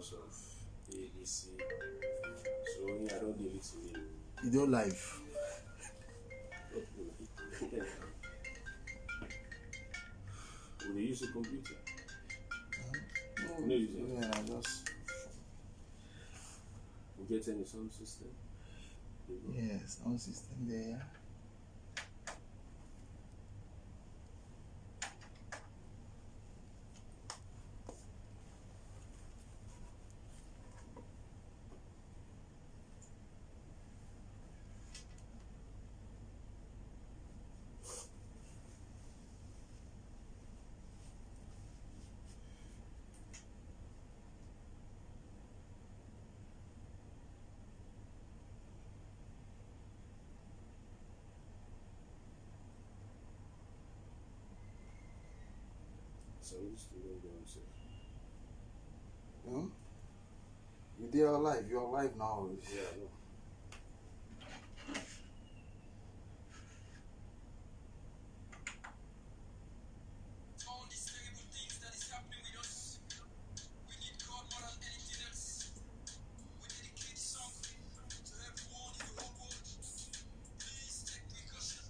because of ABC. So I don't need it to me. You don't live. Will they use a computer? No, yeah, I just. You get any sound system? Yes, sound system there. So we used to go downstairs. You're alive. You're alive now. Yeah, I know. All these terrible things that is happening with us, we need God more than anything else. We dedicate this song to everyone in the whole world. Please take precaution.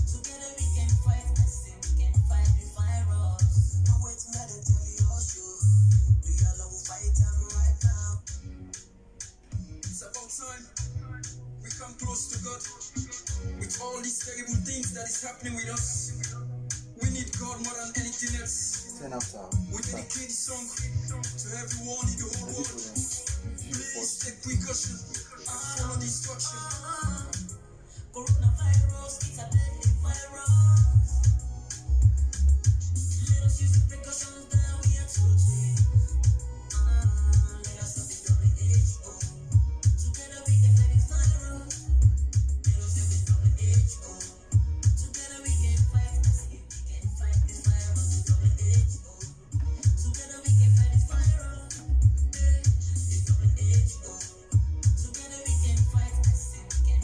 Together we can fight, I say we can fight the virus. No waiting that they tell me all show. We all will fight time right now. It's about time we come close to God. With all these terrible things that is happening with us, we need God more than anything else. Turn after. We dedicate this song to everyone in the whole world. Please take precaution and follow the instruction. Coronavirus is a deadly virus. Let us use the precautions that we are told to. Let us not be WHO. Together we can fight this virus. Let us not be WHO. Together we can fight. I say we can fight this virus with WHO. Together we can fight this virus. With WHO. Together we can fight. I say we can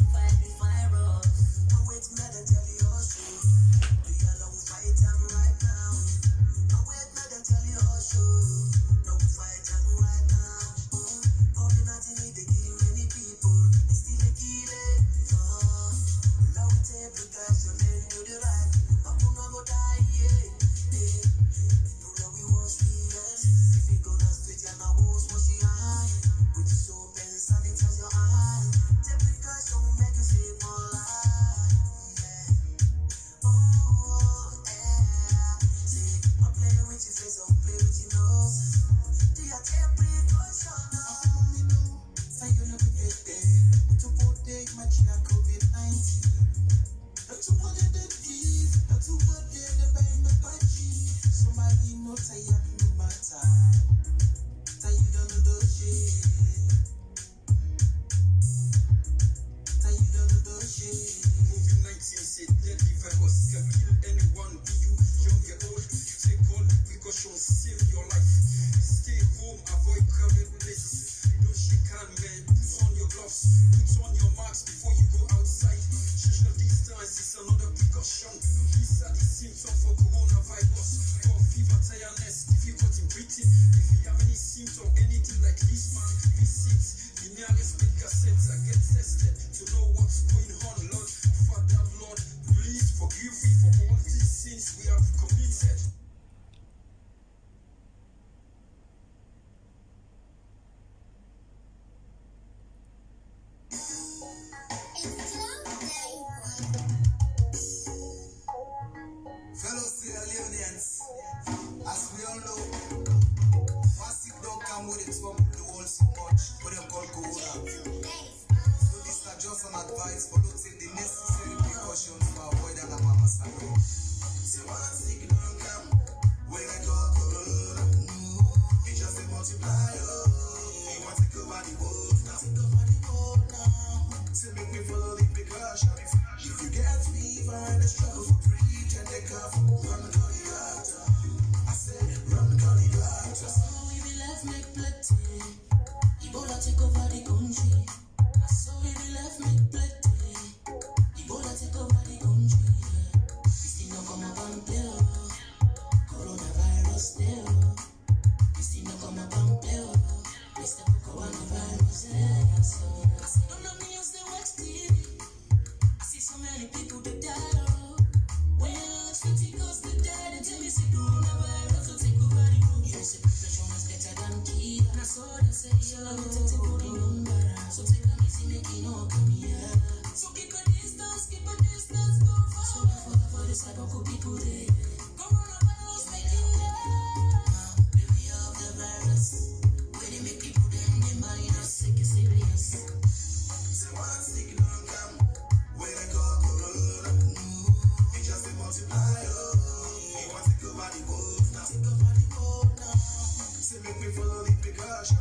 make me follow the precaution.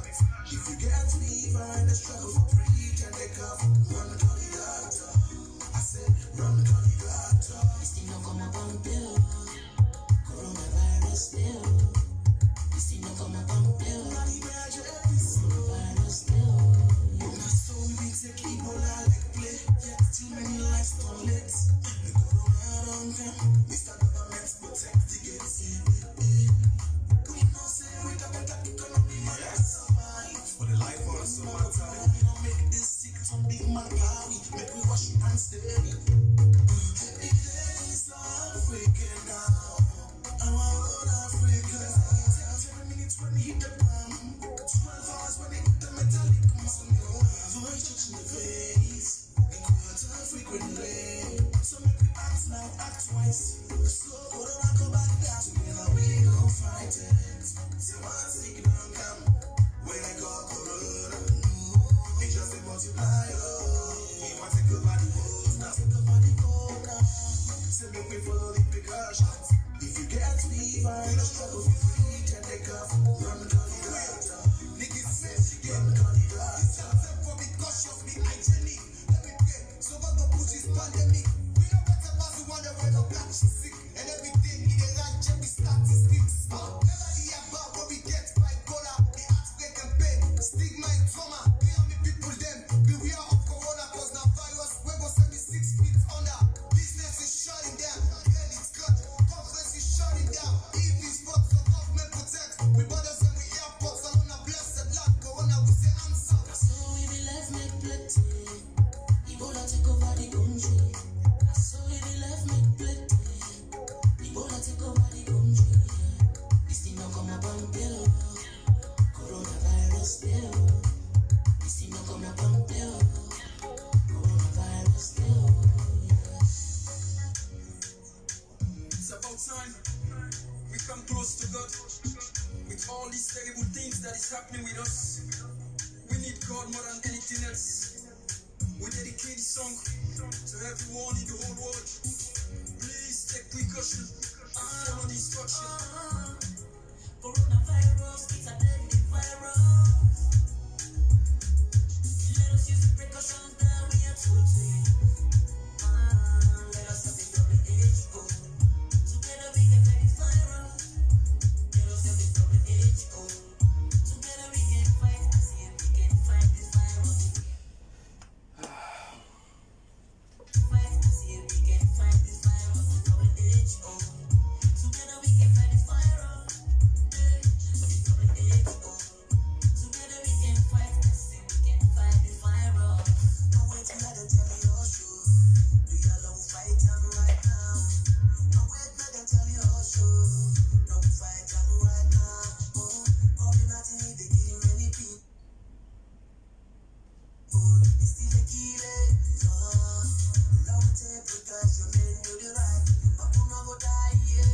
If you get fever and the struggle for free, can take off, run to the doctor. I said, run to the doctor. This thing don't come up on pill. Coronavirus still. This thing don't come up on pill. Coronavirus still. So we be take Ebola like play. Yet too many lives don't let. We go around them. Mr. Government protect the gates. We know say we got better economy. Yes, for the life of us, we don't make this sick to big man party. Make we wash your hands steady. It is Africa now. I'm all Africa. 10 minutes when they hit the bomb. 12 hours when they hit the metallic muscle. Voice touching the face. They go out frequently. So make we act now, act twice. So go to rock back down. Together we go fight it. Say one stick don't come. When I call Corona, it just a multiplier. We want to go by the rules, not to go by the corner. So make we follow the precautions. If you get fever and the struggle for free, can take off, run to the doctor. Niggas say she get run to the doctor. For be cautious, be hygienic. Let me pray, so God don't push this pandemic. We don't better pass the one that we're not black, she's sick. And every day in the right check we statistics. Never the about what we get by cola. The heartbreak and pain, stigma and trauma. We are the people them, beware of corona. Cause now virus, we're gonna send me 6 feet under. Business is shutting down, hell it's cut. Conference is shutting down. EV spots, so government protect. We brothers and we airports, alone a blessed land. Corona, we say answer. That's how we be left make plenty. Ebola take over the country. That's how we be left make plenty. Ebola take over the country. This thing don't come up on pill. Coronavirus still. This thing don't come up on pill. Coronavirus still. It's about time we come close to God. With all these terrible things that is happening with us, we need God more than anything else. We dedicate this song to everyone in the whole world. Please take precaution. Follow the instruction. Coronavirus, it's a deadly virus. Let us use the precautions that we are told to. Let us have the WHO. Together we can fight this virus. Let us have the WHO. Together we can fight. I see if we can fight this virus. Fight. I see if we can fight this virus. WHO. Together we can fight this virus. WHO. Together we can fight. I see we can fight this virus. No wait till I tell you all true. We all love fight time right now. No wait till I tell you all true. No fight time right now. All the nothing need to kill many people. It's still a killing. Love take precaution and do the right. But we not go die. You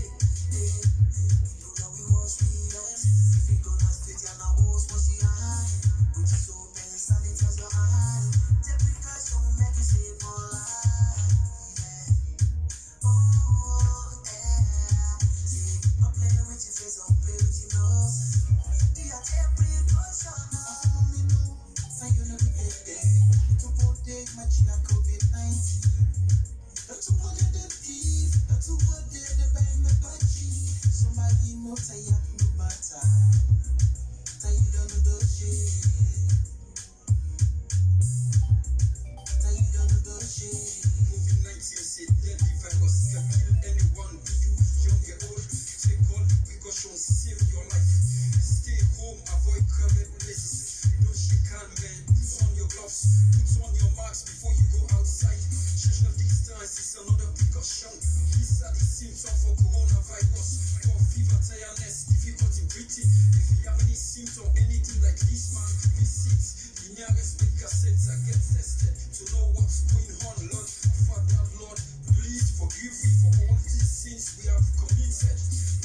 know we want freedom. If you gonna split your nose, wash your hand. With soap and sanitize your hand. Take precaution, make you save more life. See, I'm playing with your face, I'm playing with your nose. Do you take precaution? So you know the to protect my chin and COVID-19. That's what they did. That's what they did by my patchy. Somebody more tired no matter. Tired on the shit. Tired on the shit. COVID-19 is a deadly virus that kill anyone. Be you young or old? Take all the precautions, save your life. Stay home, avoid crowded places. Don't shake hand, man. Put on your gloves, put on your mask before you go outside. Social distance is another precaution. These are the symptoms for coronavirus. For fever, tiredness, difficulty breathing. If you have any symptom, anything like this, man, visit the nearest medical center. Get tested to know what's going on. Lord, Father, Lord, please forgive me for all these sins we have committed.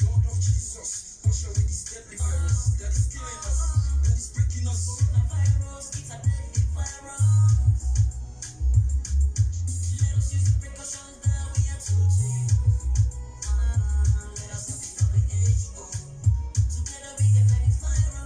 Lord of Jesus, wash away this deadly virus that is killing us, that is breaking us. Coronavirus, it's a deadly virus. Let us use the precautions that we are told to. Let us have the WHO. Together we can fight this virus.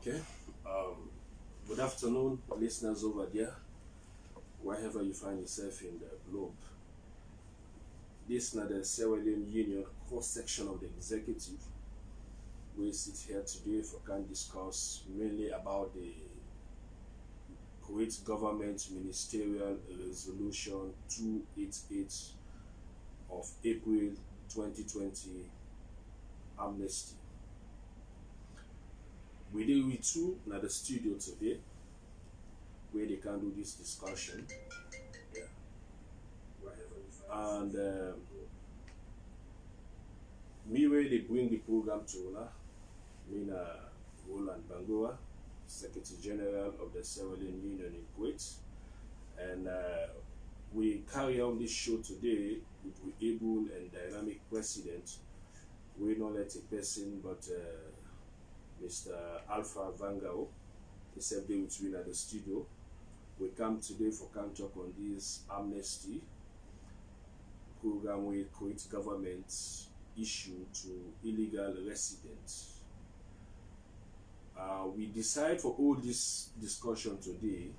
Okay. Good afternoon, listeners over there, wherever you find yourself in the globe. This is the Sierra Leone Union cross section of the executive. We sit here today for can discuss mainly about the Kuwait government ministerial resolution 288 of April 2020 amnesty. We deal with two in the studio today where they can do this discussion. Yeah. And me where they bring the program to me Roland Bangoa, Secretary General of the Sierra Leone Union in Kuwait. And we carry on this show today with the able and dynamic president. We not let a person but Mr. Alpha Vangao, he said they would win at the studio. We come today for can talk on this amnesty program with Kuwait government issue to illegal residents. We decide for all this discussion today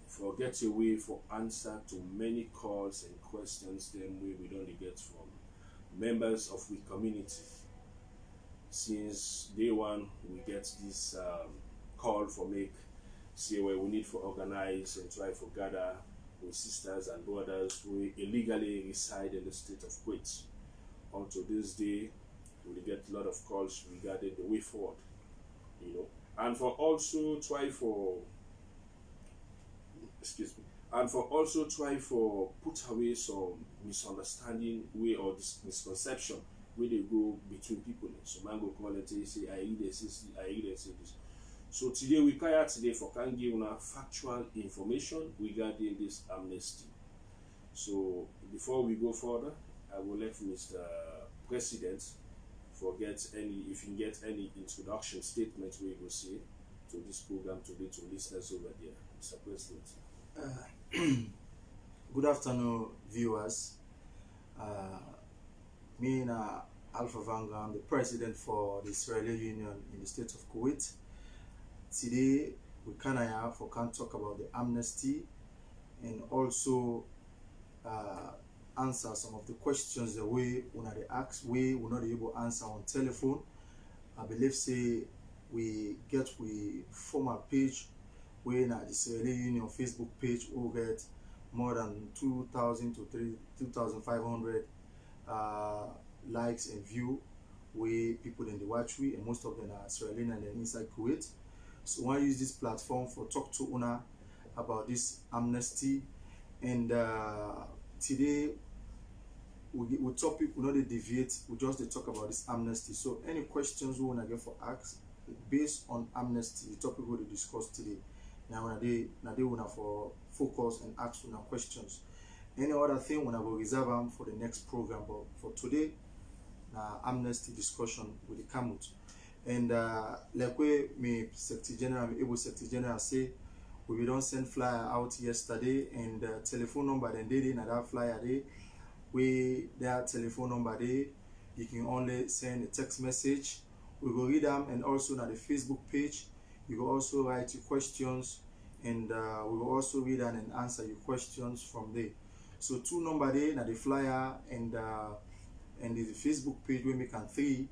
for get away for answer to many calls and questions them we don't get from members of the community. Since day one, we get this call for make, see where we need for organize and try for gather with sisters and brothers who illegally reside in the state of Kuwait. Until this day, we get a lot of calls regarding the way forward, and for also try for, and for also try for put away some misunderstanding way or this misconception where they go between people. So man go call and say, I read this, I read this. So today we carry today for can give una factual information regarding this amnesty. So before we go further, I will let Mr. President forget any if you get any introduction statement we will say to this program today to listeners over there. Mr. President. Good afternoon, viewers. Me and Alpha Vanga, I'm the president for the Israeli Union in the state of Kuwait. Today, we can talk about the amnesty and also answer some of the questions the way they ask, we not able to answer on telephone. I believe say we form a page where the Israeli Union Facebook page will get more than 2,000 to 2,500 likes and view where people in the watch we, and most of them are Israeli and then inside Kuwait. So I want to use this platform for talk to Una about this amnesty. And today we topic we not deviate, we just talk about this amnesty. So any questions we wanna get for ask based on amnesty, the topic we will discuss today. Now they wanna for focus and ask una questions. Any other thing when I will reserve them for the next program, but for today, amnesty discussion with the Kamut. And like me Secretary General, able Secretary General say, we don't send flyer out yesterday, and telephone number then they didn't that flyer day. We their telephone number there, you can only send a text message. We will read them, and also on the Facebook page, you will also write your questions, and we will also read and answer your questions from there. So two number there, now the flyer and the Facebook page where we can three.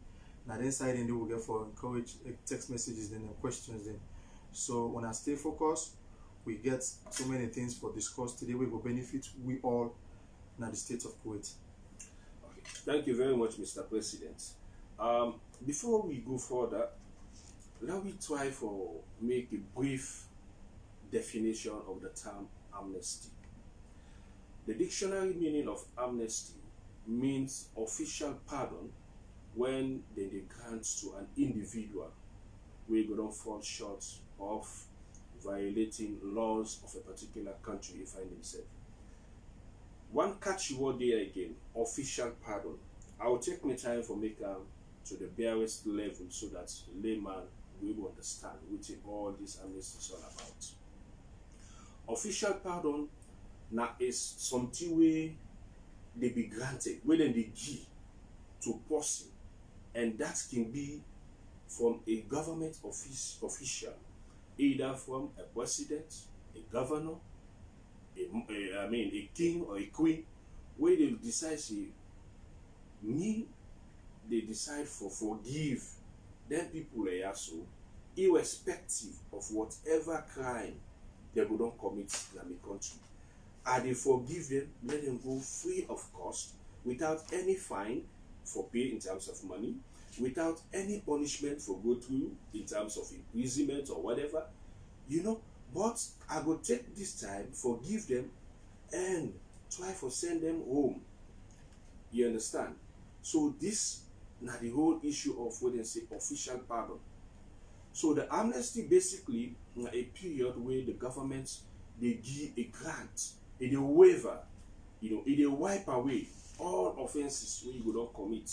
Now the inside and they will get for encourage text messages then and questions then. So when I stay focused, we get so many things for discuss today. We will benefit we all in the state of Kuwait. Okay. Thank you very much, Mr. President. Before we go further, let me try for make a brief definition of the term amnesty. The dictionary meaning of amnesty means official pardon when they grant to an individual where they don't fall short of violating laws of a particular country you find himself. One catchy word there again, official pardon. I will take my time for make to the barest level so that layman will understand what all this amnesty is all about. Official pardon now is something where they be granted, where then they give to person, and that can be from a government official, either from a president, a governor, a king or a queen, where they decide say, me, they decide for forgive them people here, so irrespective of whatever crime they go don commit in the country. And they forgive them, let them go free of cost, without any fine for pay in terms of money, without any punishment for go through in terms of imprisonment or whatever, you know. But I go take this time, forgive them, and try for send them home. You understand? So this now the whole issue of what they say official pardon. So the amnesty basically a period where the government they give a grant, a waiver, you know, they wipe away all offenses where you go don't commit,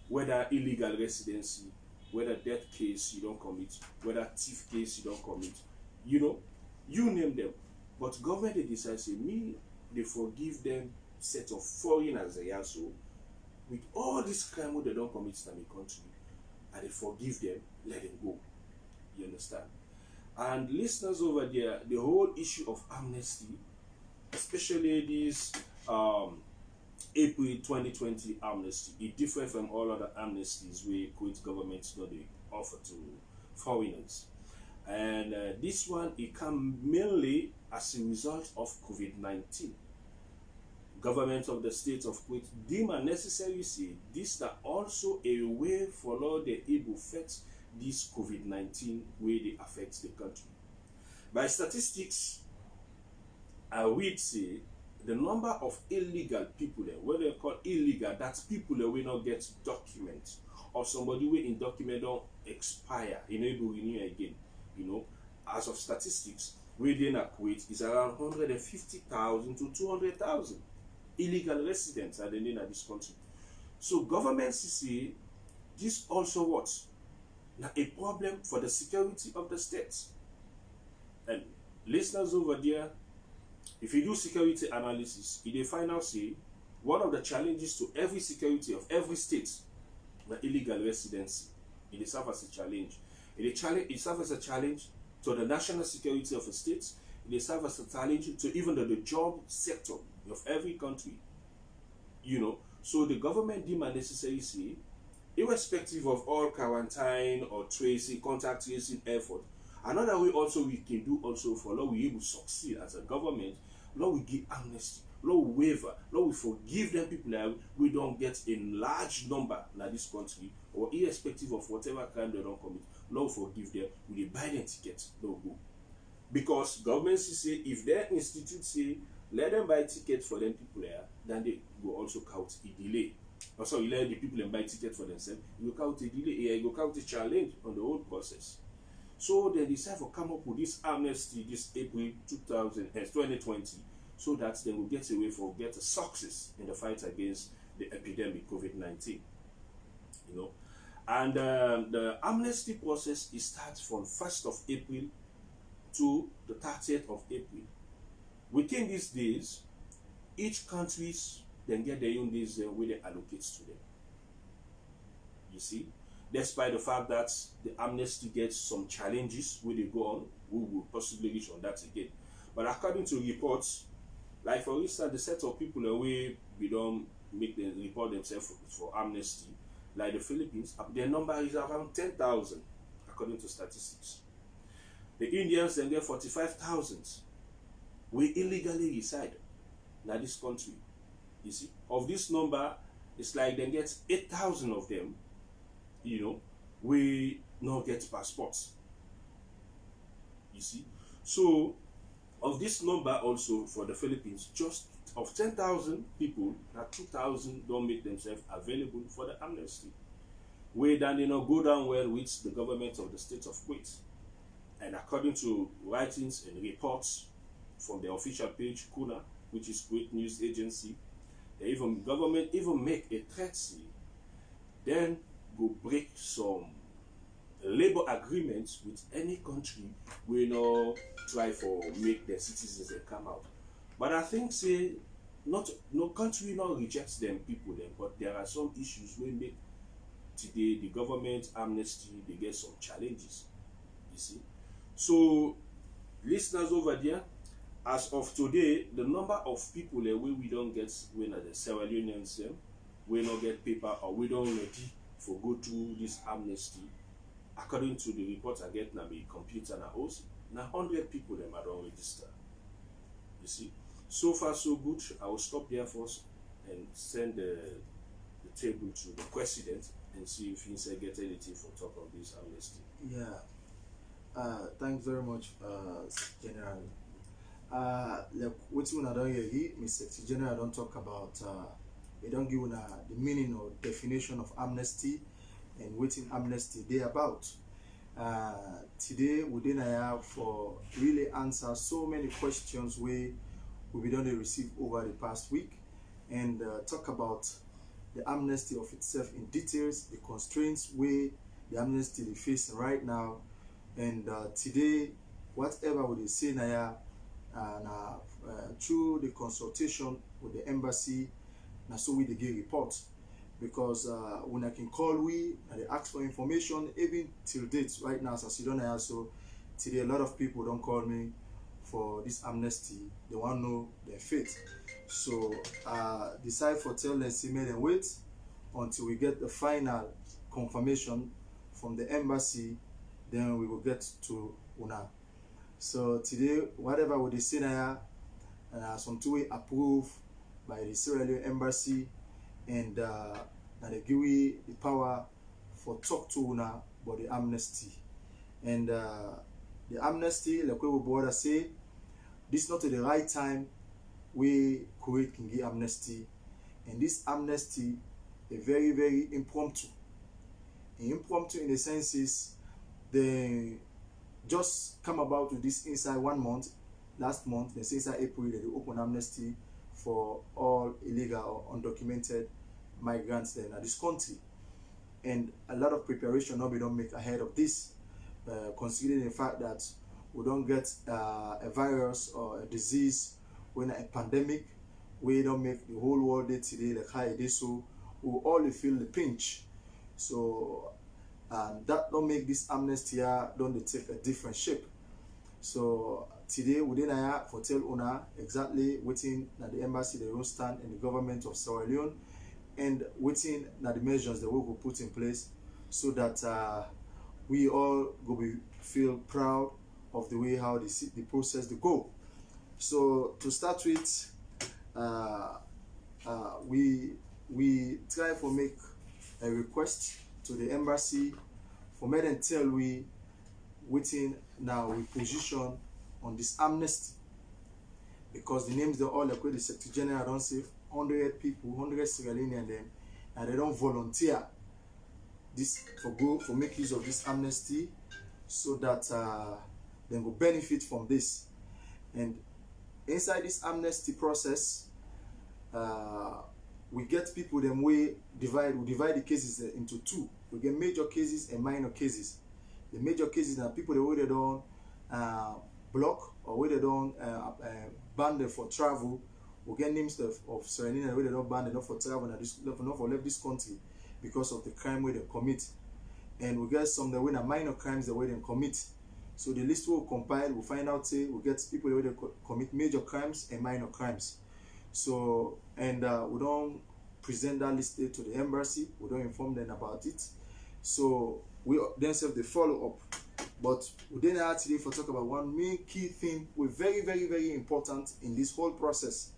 whether illegal residency, whether death case you don't commit, whether thief case you don't commit, you know, you name them. But government they decide say me, they forgive them set of foreigners they are, so with all this crime where they don't commit in the country, and they forgive them, let them go. You understand? And listeners over there, the whole issue of amnesty, especially this April 2020 amnesty, is different from all other amnesties where Kuwait government they offer to foreigners. And this one, it comes mainly as a result of COVID-19. Government of the state of Kuwait deem unnecessary say this that also a way for law the able affect this COVID-19 way they affect the country. By statistics, I would say the number of illegal people there, what they call illegal, that's people that will not get documents, or somebody will in document don't expire, enable renew again. You know, as of statistics, within Kuwait is around 150,000 to 200,000 illegal residents are the name of this country. So government say this also what? Now a problem for the security of the states. And listeners over there, if you do security analysis, in the final say, one of the challenges to every security of every state, the illegal residency, it serves as a challenge. It serves as a challenge to the national security of a state. It serves as a challenge to even the job sector of every country. You know, so the government deem unnecessary say, irrespective of all quarantine or tracing, contact tracing effort, another way also we can do also for law we able to succeed as a government, law we give amnesty, law we waiver, law we forgive them people that we don't get in large number in this country, or irrespective of whatever crime they don't commit, law we forgive them, we buy them tickets, no go. Because governments say if their institute say let them buy tickets for them people there, then they will also count a delay. Also, you let the people and buy tickets for themselves, you will count a delay, you will count a challenge on the whole process. So they decide to come up with this amnesty this April 2020, so that they will get away for get a success in the fight against the epidemic COVID-19. You know, and the amnesty process is starts from 1st of April to the 30th of April. Within these days, each countries then get their own days where they allocate to them. You see, despite the fact that the amnesty gets some challenges where they go on, we will possibly reach on that again. But according to reports, like for instance, the set of people away we don't make them report themselves for amnesty, like the Philippines, their number is around 10,000 according to statistics. The Indians then get 45,000. We illegally reside in this country. You see, of this number, it's like they get 8,000 of them. You know, we not get passports. You see, so of this number also for the Philippines, just of 10,000 people, now 2,000 don't make themselves available for the amnesty. We then go down well with the government of the state of Kuwait, and according to writings and reports from the official page Kuna, which is Kuwait news agency, the even government even make a threat, then go break some labor agreements with any country we no try for make their citizens come out. But I think say no country not rejects them people then, but there are some issues we make today the government amnesty they get some challenges. You see, so listeners over there, as of today, the number of people we don't get when at the Sierra Leoneans we not get paper or we don't ready for go through this amnesty. According to the report I get now, my computer now also now 100 people them I don't register. You see, so far so good. I will stop there first and send the table to the president and see if he say get anything for talk of this amnesty. Yeah. Thanks very much, General. Like what you don't hear, Mr. General don't talk about. They don't give the meaning or definition of amnesty and what in amnesty they about. Today we didn't have for really answer so many questions we don't receive over the past week and talk about the amnesty of itself in details, the constraints we the amnesty is facing right now, and today whatever we say now through the consultation with the embassy, now so we get reports because when I can call we and they ask for information even till date right now as you don't have, so today a lot of people don't call me for this amnesty. They want to know their fate. So decide for tell them see and wait until we get the final confirmation from the embassy, then we will get to Una. So today whatever we say now some two way approved by the Sierra Leone embassy and they give we the power for talk to Una about the amnesty. And the amnesty, like we will say, this is not the right time we Kuwait can give amnesty, and this amnesty is very, very impromptu. Impromptu in the sense is they just come about with this inside 1 month. Last month, they say inside April they open amnesty for all illegal or undocumented migrants in this country, and a lot of preparation now we don't make ahead of this, considering the fact that we don't get a virus or a disease when a pandemic, we don't make the whole world day today like how it is, so we all feel the pinch. So that don't make this amnesty don't they take a different shape. So today we didn't have for tell Una exactly waiting at the embassy they will stand in the government of Sierra Leone and waiting at the measures that we will put in place so that we all go be feel proud of the way how the process they go. So to start with, we try to make a request to the embassy for me and tell we waiting now we position on this amnesty because the names they all like the Secretary General don't say 100 people, 100 Sierra Leonean them, and they don't volunteer this for make use of this amnesty so that they will benefit from this. And inside this amnesty process, we get people them we divide the cases into two. We get major cases and minor cases. The major cases are people that they don't block or where they don't ban them for travel. We get names of Sierra Leone where they don't ban them for travel and not for left this country because of the crime where they commit. And we get some that when are minor crimes the way they commit. So the list will compile, we'll find out say we get people where they commit major crimes and minor crimes. So and we don't present that list to the embassy, we don't inform them about it. So we then serve the follow-up. But we didn't actually for talk about one main key thing was very, very, very important in this whole process.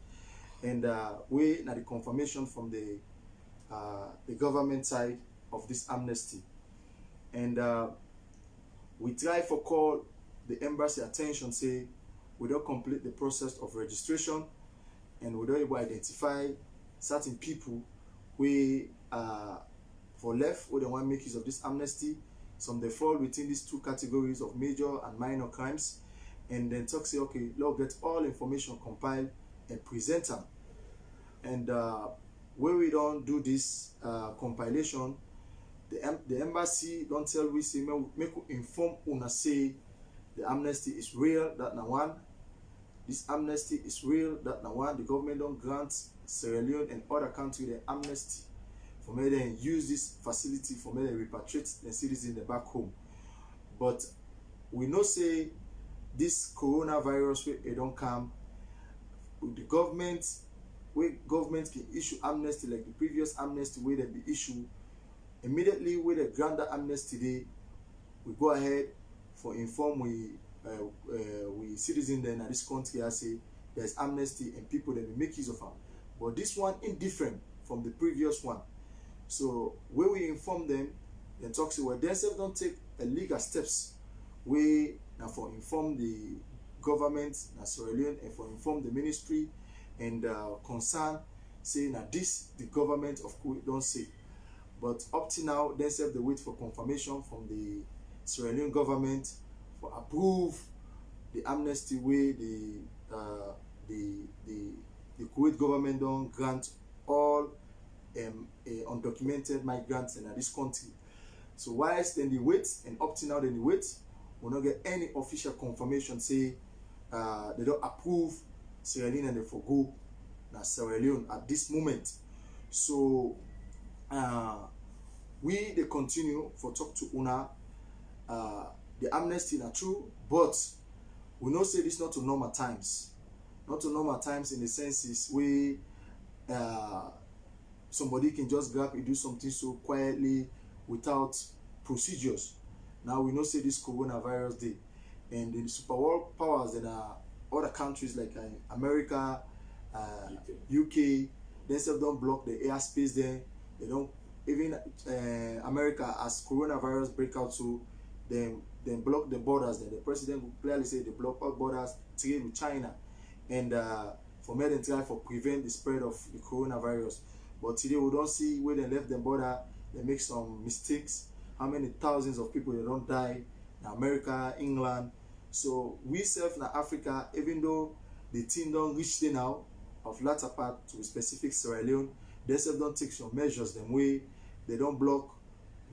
And we now the confirmation from the government side of this amnesty. And we try for call the embassy attention, say we don't complete the process of registration and we don't able identify certain people we for left or they want to make use of this amnesty. Some they fall within these two categories of major and minor crimes, and then talk say okay, let's get all information compiled and present them. And where we don't do this compilation, the embassy don't tell we say make inform una say the amnesty is real, that na one. This amnesty is real, that na one. The government don't grant Sierra Leone and other countries the amnesty for me then use this facility for me to repatriate the citizens back home. But we know say this coronavirus wey e don come with the government, where government can issue amnesty like the previous amnesty wey dem be issue immediately wey dem grant that amnesty dey, we go ahead for inform we citizen then at this country I say there's amnesty and people that will make use of am. But this one indifferent from the previous one. So when we inform them, then talk say well themselves don't take a legal steps wey now for inform the government na Sierra Leone and for inform the ministry and concern say na this the government of Kuwait don't say. But up to now themselves they wait for confirmation from the Sierra Leone government for approve the amnesty way the Kuwait government don't grant all undocumented migrants in this country. So whilst then they wait and up to now then they wait, we not get any official confirmation say they don't approve Sierra Leone and they forgo na Sierra Leone at this moment. So we they continue for talk to una the amnesty na true, but we know say this not to normal times. Not to normal times in the senses where somebody can just grab and do something so quietly without procedures. Now we know say this coronavirus day, and the super world powers in other countries like America, UK, they still don't block the airspace there. They don't even America as coronavirus break out, so then block the borders. Then the president will clearly say they block all borders, trade with China, and for me and try for prevent the spread of the coronavirus. But today we don't see where they left the border. They make some mistakes. How many thousands of people they don't die in America, England. So we self in Africa, even though the team don't reach there now of latter part to specific Sierra Leone, they self don't take some measures them way. They don't block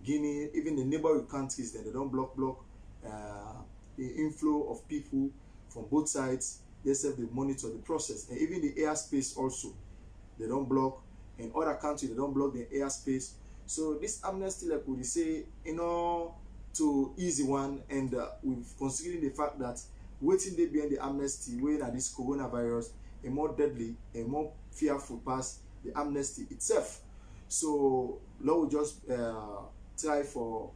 Guinea, even the neighboring countries, then they don't block the inflow of people from both sides. They self they monitor the process, and even the airspace also they don't block. In other countries they don't block the airspace. So this amnesty, like we say, to easy one, and we've considering the fact that waiting there behind the amnesty, when this coronavirus a more deadly, a more fearful past the amnesty itself. So Lord will just try for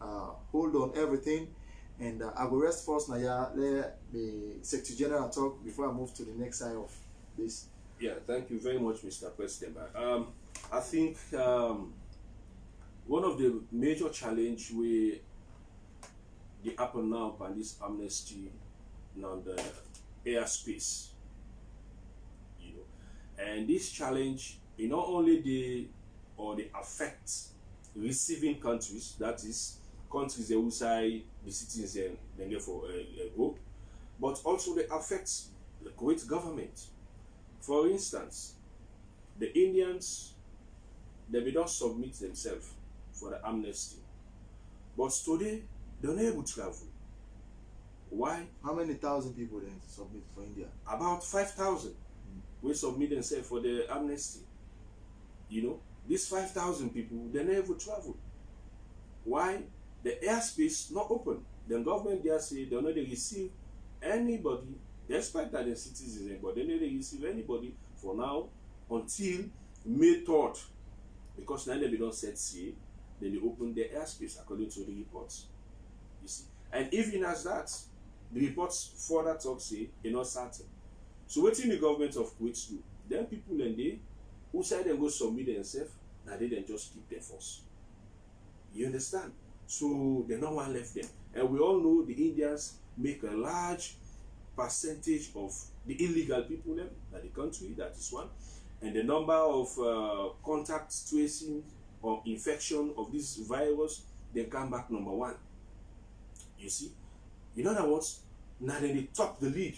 hold on everything, and I will rest first now. Let the Secretary General talk before I move to the next side of this. Yeah, thank you very much, Mr. President. I think one of the major challenge we the happen now by this amnesty now the airspace, and this challenge not only they affect receiving countries, that is countries they will say the citizens then get for go, but also they affect the Kuwait government. For instance, the Indians, they will not submit themselves for the amnesty, but today they're not able to travel. Why? How many thousand people then submit for India? About 5,000 will submit themselves for the amnesty. These 5,000 people, they're not able to travel. Why? The airspace not open. The government there say they're not receive anybody. They expect that they're citizens, but they don't receive anybody for now until May 3rd. Because now they don't set sea, then they open the airspace according to the reports. You see. And even as that, the reports further talk say they're not certain. So what in the government of Kuwait do? Then people and they who say they go submit themselves, now they then just keep their force. You understand? So they no one left them. And we all know the Indians make a large percentage of the illegal people in the country, that is one. And the number of contact tracing or infection of this virus, they come back number one. You see? In other words, now they top the lead.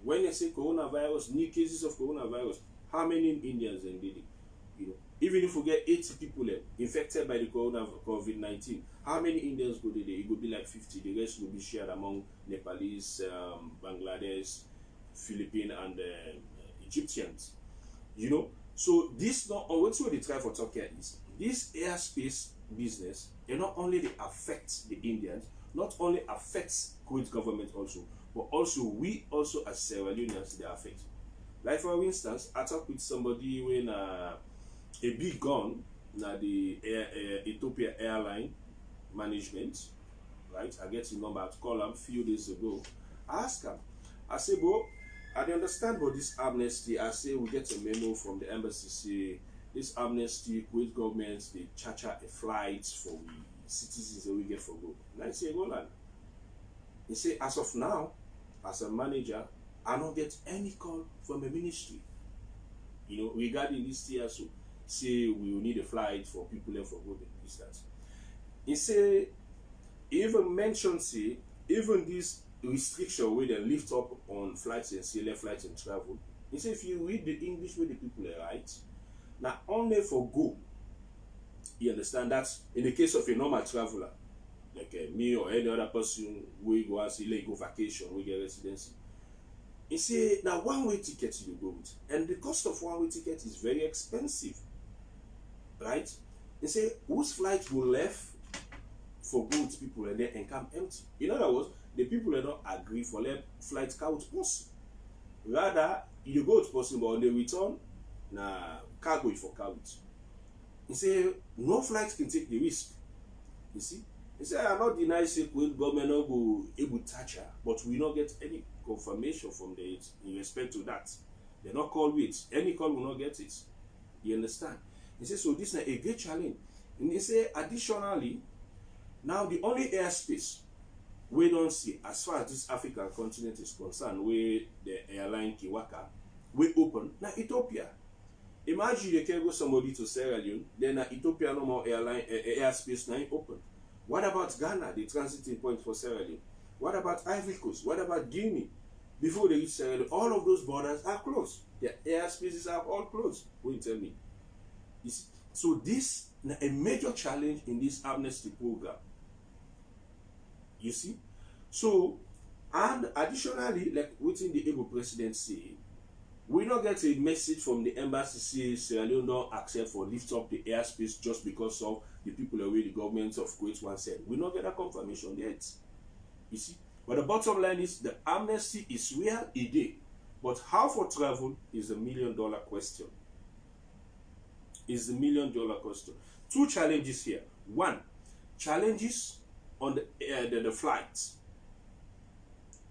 When they say coronavirus, new cases of coronavirus, how many Indians then did it? Even if we get 80 people infected by the COVID-19, how many Indians go there? It will be like 50. The rest will be shared among Nepalese, Bangladesh, Philippines, and Egyptians. So this not always what they try for Turkey is this airspace business, it not only they affect the Indians, not only affects Kuwait government also, but also we also as Sierra Leoneans they affect. Like for instance, I talk with somebody when a big gun na the Ethiopia airline management, right? I get the number. I call him a few days ago. I ask him, I say, bro, I dey understand about this amnesty. I say we get a memo from the embassy say this amnesty, Kuwait government they charge a flight for we citizens that we get for go. And I say, Roland, he say as of now, as a manager, I don't get any call from the ministry. You know, regarding this year, so say we will need a flight for people there for go this that. He say even mention say even this restriction where they lift up on flights and CLF flights and travel. He say if you read the English where the people are right, now only for go. You understand that in the case of a normal traveler, like me or any other person, we go and say go vacation, we get residency. He say now one-way ticket you go with, and the cost of one-way ticket is very expensive, right? He say whose flight will left for goods people and then and come empty. In other words, the people that don't agree for their flight count post. Rather, you go to person, but on the return, na cargo is for count. He say no flight can take the risk. You see? He say I'm not denying say government not go able to touch her, but we not get any confirmation from the in respect to that. They not call it. Any call will not get it. You understand? He say so this is a great challenge. And he say additionally, now the only airspace we don't see as far as this African continent is concerned, where the airline Kiwaka, we open now Ethiopia. Imagine you can go somebody to Sierra Leone, then Ethiopia no more airline airspace now open. What about Ghana, the transiting point for Sierra Leone? What about Ivory Coast? What about Guinea? Before they reach Sierra Leone, all of those borders are closed. The airspaces are all closed. What you tell me? So this is a major challenge in this amnesty program. You see? So, and additionally, like within the able presidency, we don't get a message from the embassy saying Sierra Leone don't accept for lift up the airspace just because of the people away the government of Kuwait once said. We don't get that confirmation yet. You see? But the bottom line is the amnesty is real a day. But how for travel is $1 million question. Is the $1 million question. Two challenges here. One, challenges on the flights,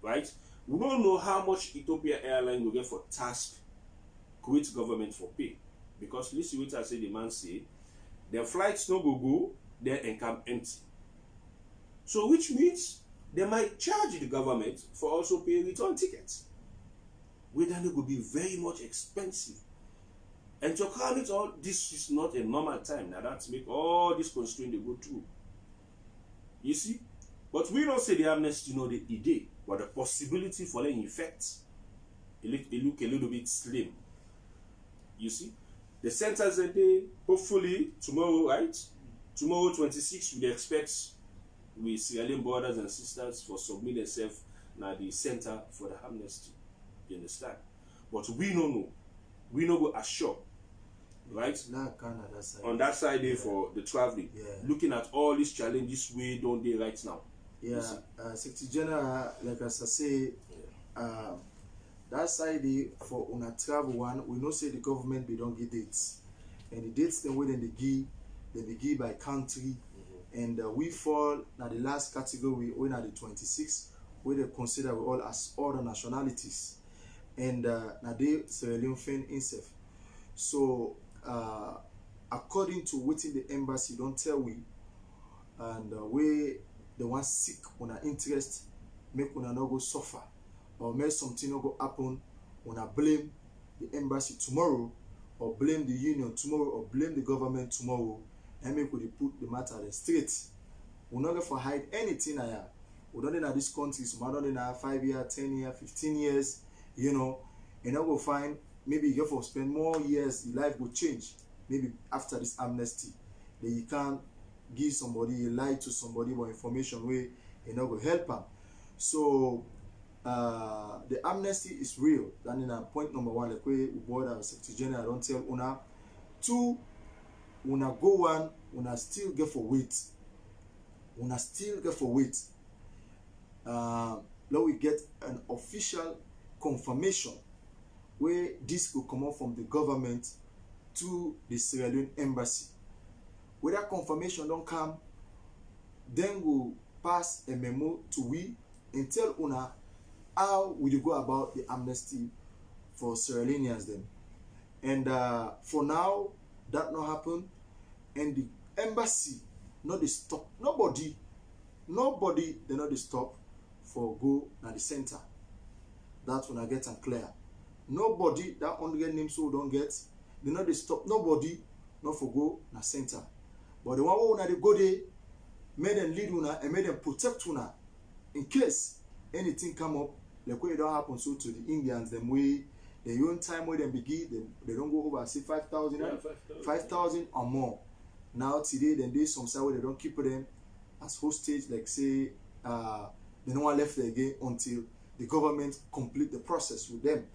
right? We don't know how much Ethiopia Airline will get for task Kuwait government for pay, because listen what I say the man say, their flights no go, then and come empty. So which means they might charge the government for also pay return tickets, where then it will be very much expensive. And to crown it all, this is not a normal time. Now that's make all this constraint they go through. You see? But we don't say the amnesty, you know, the idea, but the possibility for the effects, it look a little bit slim. You see? The centers a day, hopefully tomorrow, right? Tomorrow 26, we expect we Sierra Leone brothers and sisters for submit themselves now the center for the amnesty. You understand? But we don't know. We know go assure. Right? On that side there for the traveling. Yeah. Looking at all these challenges we don't do right now. Yeah, Secretary General, like as I say, that side there for on a travel one, we know say the government they don't give dates. And the dates then when they give by country. And we fall now the last category when at the 26, where they consider we all as other nationalities. And now they Sierra Leone fan itself. So according to what the embassy don't tell we, and we the one sick on our interest, make una no go suffer, or make something no go happen, una blame the embassy tomorrow, or blame the union tomorrow, or blame the government tomorrow, and make we put the matter straight. We not for hide anything here. We don't in this country, so we don't in 5 years, 10 years, 15 years, you know, and I will find maybe you have to spend more years, your life will change. Maybe after this amnesty, that you can't give somebody, you lie to somebody about information where you know will help them. So the amnesty is real. Then in point number one, like we board our Secretary General don't tell una. Two, una go one, una still get for wait. Una still get for wait. Now we get an official confirmation where this will come out from the government to the Sierra Leone embassy. Where that confirmation don't come, then we'll pass a memo to we and tell una how we go about the amnesty for Sierra Leoneans then. And for now, that not happen, and the embassy not the stop. Nobody they not the stop for go at the center. That's when I get and clear. Nobody that only get names so don't get, they not the stop. Nobody not for go na center. But the one who na they go there, made them lead una and made them protect una in case anything come up, like what it don't happen so to the Indians, them way the own time where they begin, they don't go over say 5,000, 5,000 or more. Now today, then there's some side where they don't keep them as hostage, like say they no one left there again until the government complete the process with them.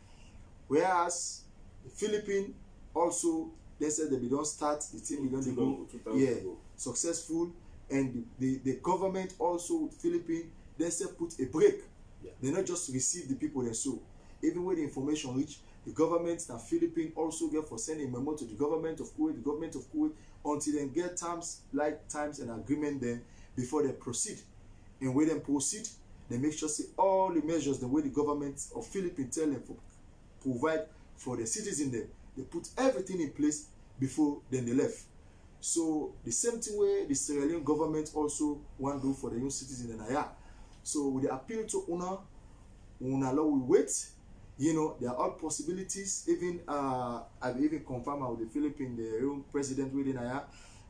Whereas the Philippines also, they said that they don't start the thing, they don't go successful, and the government also Philippines they said put a break. They not just receive the people they so even when the information reach the government and Philippines also get for sending a memo to the government of Kuwait, until they get times and agreement then before they proceed. And when they proceed, they make sure say all the measures the way the government of Philippines tell them for provide for the citizens there, they put everything in place before then they left. So the same thing way the Sierra Leone government also want to do for the young citizens in Aya. So with the appeal to una law we wait. You know, there are all possibilities. Even I've even confirmed with the Philippines, the own president within Aya,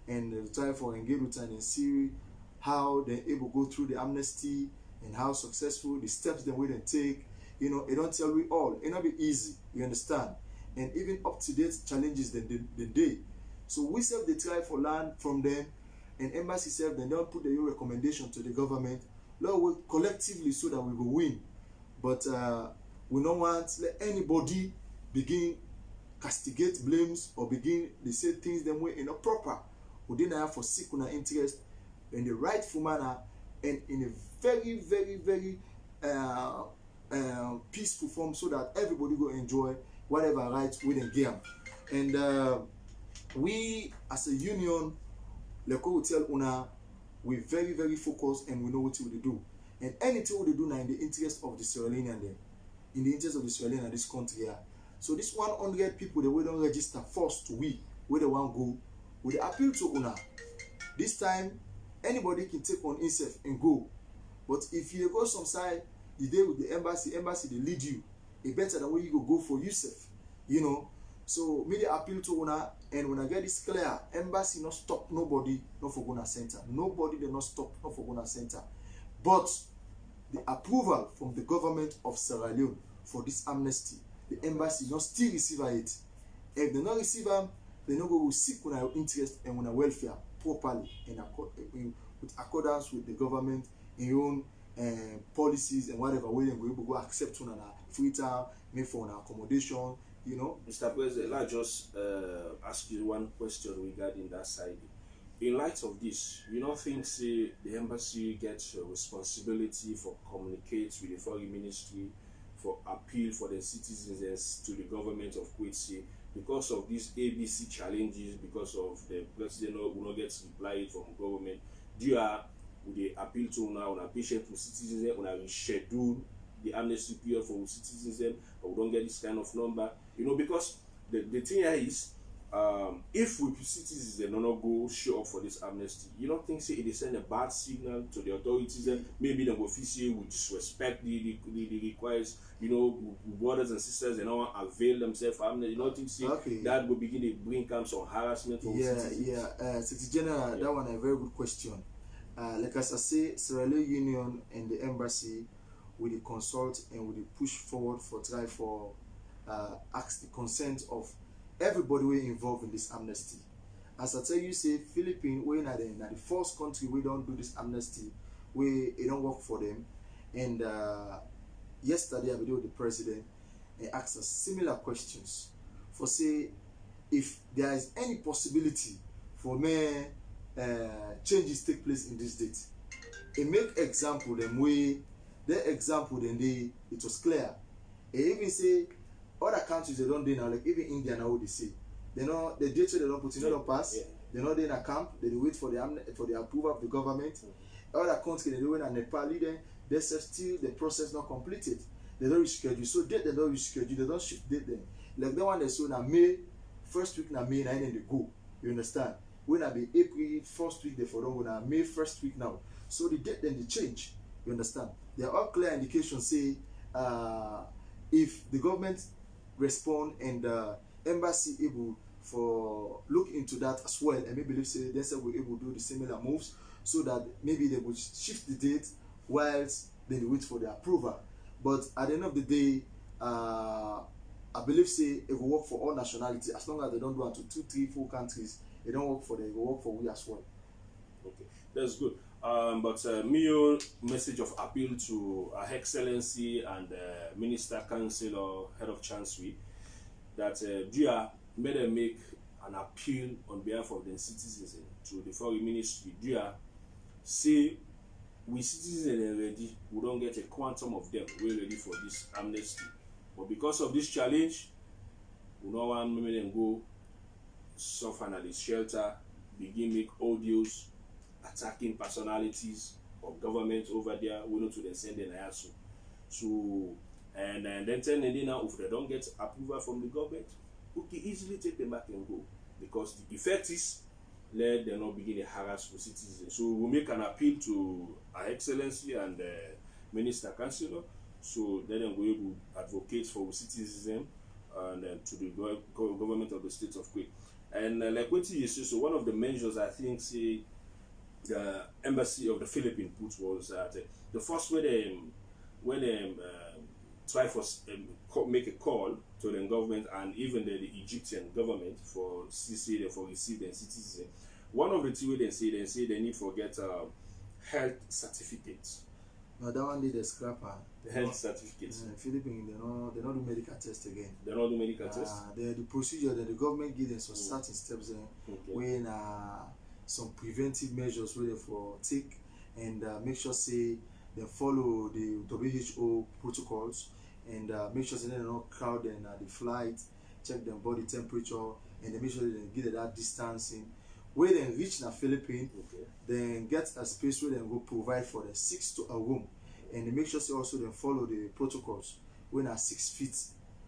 and try for engage with and see how they're able to go through the amnesty and how successful the steps they will take. You know, it don't tell we all. It not be easy. You understand? And even up to date challenges the day. So we self they try for land from them, and embassy self they don't put their recommendation to the government. Lord, we collectively so that we will win. But we don't want let anybody begin castigate blames or begin they say things them way in a proper. We didn't have for seek our interest in the rightful manner and in a very, very, very peaceful form so that everybody go enjoy whatever rights we then give. And we as a union, like we tell una, we very, very focused and we know what we do. And anything we do now in the interest of the Sierra Leonean then. In the interest of the Sierra Leone and this country here. So this 100 people that we don't register first to we where they want to go, we appeal to una. This time anybody can take on himself and go. But if you go some side, you there with the embassy they lead you. It better than where you go for yourself. You know. So me the appeal to una, and when I get this clear, embassy not stop nobody not for gonna center. Nobody they not stop not for gonna center. But the approval from the government of Sierra Leone for this amnesty, the embassy not still receive it. If they not receive them, they not go seek on our interest and on our welfare properly in with accordance with the government in your own policies and whatever way they will go accept on our free time, make for our accommodation, you know. Mr. President, let me just ask you one question regarding that side. In light of this, you don't think say the embassy gets a responsibility for communicate with the foreign ministry for appeal for the citizens to the government of Kuwait because of these ABC challenges, because of the president will not get reply from government? Do you would they appeal to now on a patient to citizens on a reschedule the amnesty period for citizens, but we don't get this kind of number, you know, because the thing here is if we citizens they not go show up for this amnesty, you don't think say it send a bad signal to the authorities and maybe the official will disrespect the requires, you know, brothers and sisters and all avail themselves for amnesty? You don't think say that will begin to bring some harassment for citizens? City General, that one a very good question. Like as I say, Sierra Leone Union and the embassy will consult and will push forward for try for ask the consent of everybody we involved in this amnesty. As I tell you, say Philippines, we are the first country we don't do this amnesty, we it don't work for them. And yesterday I video with the president and asked us similar questions for say if there is any possibility for me changes take place in this date. A make example them way the example then it was clear. They even say other countries they don't do now, like even India now what they say. They know the date they don't put in, they don't pass. Yeah. They're not in a camp, they wait for the approval of the government. Other countries they do in Nepal then they say still the process not completed. They don't reschedule. So date they don't reschedule, they don't shift date then. Like the one they saw now May, first week now May, now then they go. You understand? When I be April first week they for don't go now May first week now. So the date then they change. You understand? There are all clear indications say if the government respond and embassy able for look into that as well, and maybe let's say they say we're able to do the similar moves so that maybe they would shift the date whilst they wait for the approval. But at the end of the day, I believe say it will work for all nationalities as long as they don't go into 2, 3, 4 countries. It don't work for them. It will work for we as well. Okay, that's good. But my message of appeal to Her Excellency and Minister, Councillor, Head of Chancery, that DIA made them make an appeal on behalf of the citizens to the Foreign Ministry. DIA say we citizens are ready, we don't get a quantum of them, we're ready for this amnesty. But because of this challenge, we don't want them go suffer at the shelter, begin make audios attacking personalities of government over there, we know to then send them also. So and then tell them now if they don't get approval from the government, we can easily take them back and go. Because the effect is let them not begin to harass the citizens. So we make an appeal to Her Excellency and Minister Councillor, so let them go able to advocate for the citizens and to the government of the state of Kuwait. And like what you say, so one of the measures I think say the embassy of the Philippines put was that the first way when they try for make a call to the government and even the Egyptian government for CC for receiving citizens. One of the two they say they need to get health certificates. No, that one did the scrapper. The health certificates. Philippines they not do medical test again. They not do medical tests. The procedure that the government gives them some certain steps when some preventive measures where they for take and make sure say they follow the WHO protocols and make sure they don't crowd them at the flight, check their body temperature, and they make sure they get that distancing. Where they reach the Philippines, then get a space where they go provide for the 6 to a room, and they make sure they also then follow the protocols. When are 6 feet,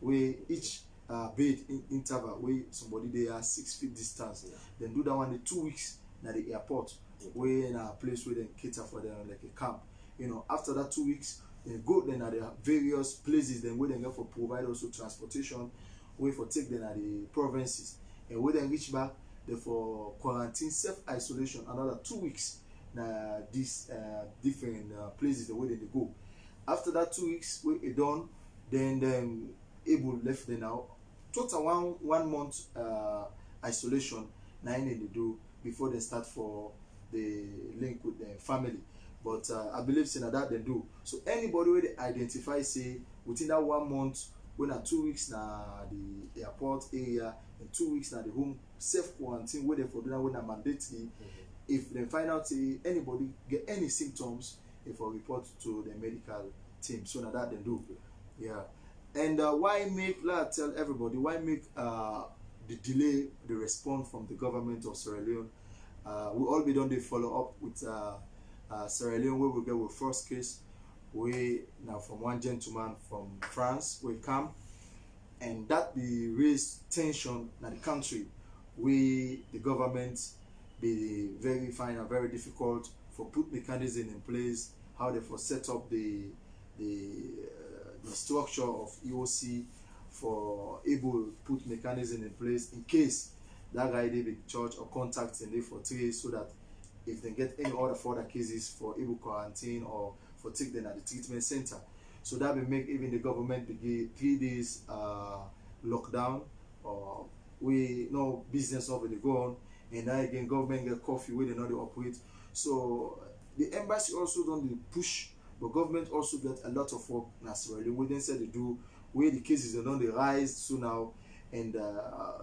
where each bed interval, where somebody they are 6 feet distance. Then do that one in 2 weeks at the airport, where in a place where they cater for them like a camp. You know, after that 2 weeks, they go then at the various places. Then where they go for provide also transportation, where for take them at the provinces, and where they reach back. Therefore, quarantine, self-isolation, another 2 weeks. Now, these different places the way they go. After that 2 weeks, we done. Then able left them now. Total 1 month isolation. Now they do before they start for the link with the family. But I believe that they do. So anybody where they identify say within that 1 month, when at 2 weeks now the airport area, and 2 weeks now the home self quarantine where they for doing when a mandatory. If they find out say anybody get any symptoms, if I report to the medical team, so now that they do. Yeah. And why make tell everybody why make the delay the response from the government of Sierra Leone? We all be done they follow up with Sierra Leone where we get with first case. We now from one gentleman from France will come, and that be raise tension in the country. We the government be very fine and very difficult for put mechanism in place how they for set up the structure of EOC for able put mechanism in place in case that guy they be charged or contact and they for trace so that if they get any other further cases for able quarantine or for take them at the treatment center. So that will make even the government begin 3 days lockdown or we no business over the go on, and then again government get coffee where they know they operate. So the embassy also don't push, but government also get a lot of work naturally. We then said they do where the cases they don't they rise so now, and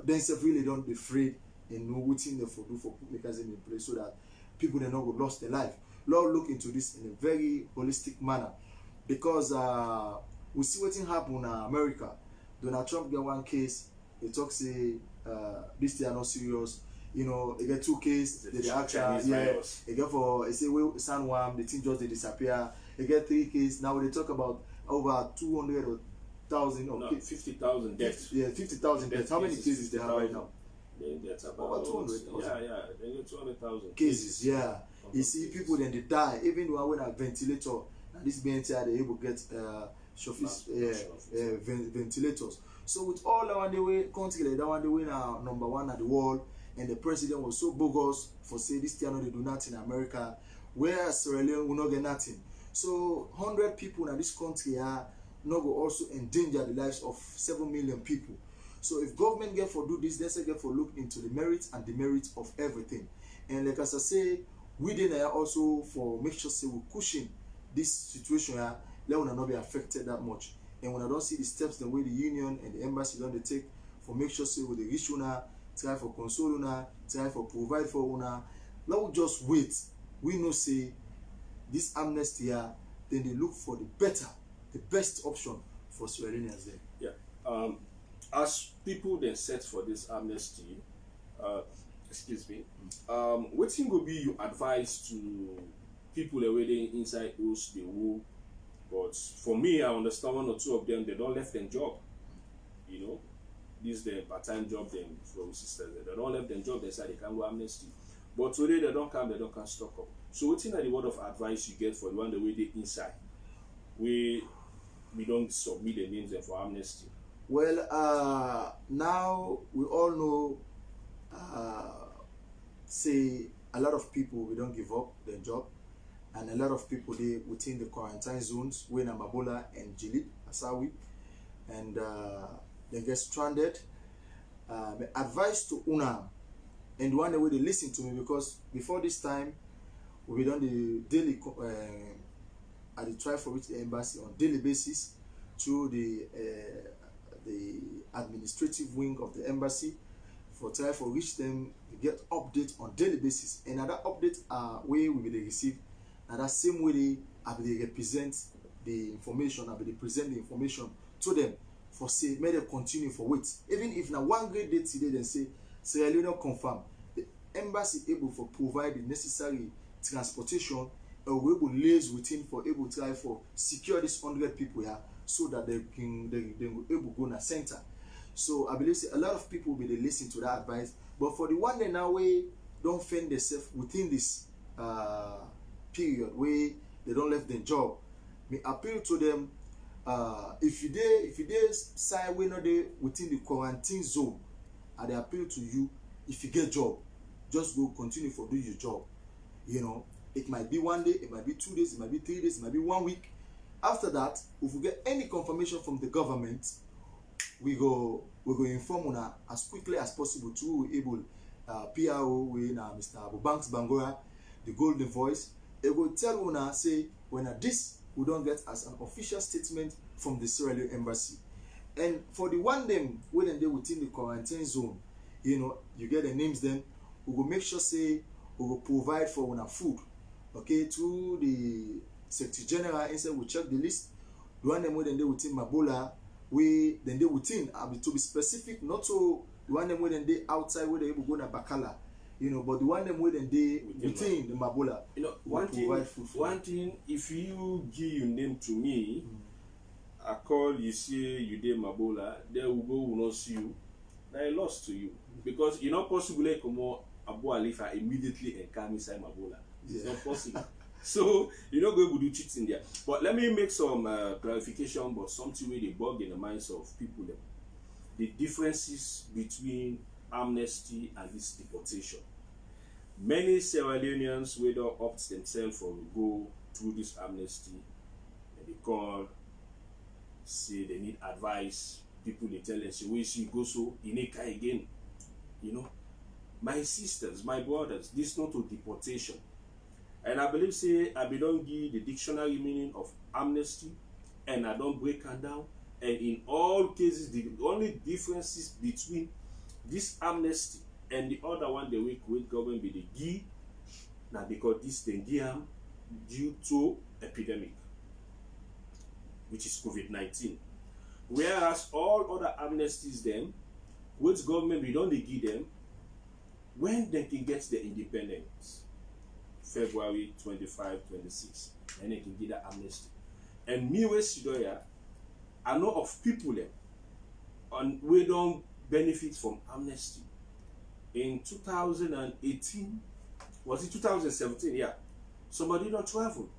then say really don't be afraid and know what thing they for do for put mechanism in place so that people they not go lost their life. Lord look into this in a very holistic manner because we see what happen in America. Donald Trump get one case, he talks say this thing are not serious. You know, they get two cases, they actually they get for they say we San Juan, the thing just they disappear. They get 3 cases. Now they talk about over 200,000 or 50,000 deaths. Yeah, 50,000 deaths. How many cases they have right now? That's about over 200,000. Yeah, they get 200,000 cases. Yeah, you see people then they die even though when a ventilator and this BNTI they able to get ventilators. So with all that one the way country like that one the way now number 1 at the world, and the president was so bogus for say this thing they do nothing in America, where Sierra Leone will not get nothing. So 100 people in this country are not go also endanger the lives of 7 million people. So if government get for do this, they say get for look into the merits and demerits of everything. And like as I say, we then also for make sure say we cushion this situation here, let one not be affected that much. And when I don't see the steps the way the union and the embassy don't they take for make sure say with the reach una, try for console una, try for provide for una, let we just wait. We know say this amnesty here, then they look for the best option for Sierra Leoneans then. Yeah. As people then set for this amnesty, excuse me, what thing will be your advice to people already inside those the war? But for me, I understand 1 or 2 of them, they don't left their job. You know, this the part-time job them from sisters. They don't left their job, they say they can go amnesty. But today they don't come stock up. So what's in the word of advice you get for the one the way they inside? We don't submit the names for amnesty. Well, now we all know, say a lot of people we don't give up their job, and a lot of people they within the quarantine zones, when Mabola and Jilid, Asawi, and they get stranded. My advice to Una, and one way they listen to me because before this time we done the daily I try for which the embassy on daily basis through the administrative wing of the embassy for try for reach them get update on daily basis, and that update way we will receive and that same way they represent the information, they present the information to them for say may they continue for wait even if now one great day today then say Sierra Leone confirm the embassy able for provide the necessary transportation and we will liaise within for able to try for secure these 100 people here so that they will able to go in a center. So I believe say a lot of people will be listen to that advice, but for the one that now way don't find themselves within this period where they don't left their job, me appeal to them if you dare side we not there within the quarantine zone, and they appeal to you if you get job, just go continue for do your job. You know, it might be 1 day, it might be 2 days, it might be 3 days, it might be 1 week. After that, if we get any confirmation from the government, we go inform una as quickly as possible to able PRO with Mr. Abu Banks Bangora, the Golden Voice. It will tell una say when this we don't get as an official statement from the Sierra Leone embassy. And for the one them when they within the quarantine zone, you know, you get the names then, we will make sure say we will provide for una food. Okay, to the Secretary General, instead we check the list. The one them when they within Mabola, we then they within to be specific, not so the one them when they outside where they able go na Bakala, you know, but the one them when they within the Mabola. You know, one thing, if you give your name to me, I call you say you did Mabola, they will go will not see you. They lost to you because you're not possible like Abu Alifa immediately and come inside Mabola. It's not possible. So you're not going to do cheating there. But let me make some clarification about something where they bug in the minds of people. The differences between amnesty and this deportation. Many Sierra Leoneans whether opt themselves for go through this amnesty, and they call, say they need advice. People they tell them, say, where you go so in a again. You know, my sisters, my brothers, this is not a deportation. And I believe say I don't give the dictionary meaning of amnesty, and I don't break it down. And in all cases, the only differences between this amnesty and the other one the way Kuwait government be the give. Now because this thing give due to epidemic, which is COVID-19. Whereas all other amnesties them, which government we don't give them when they can get the independence, February 25, 26, and they can give that amnesty. And me with Sidoya, I know of people there, and we don't benefit from amnesty. In 2018, was it 2017? Yeah, somebody don't travel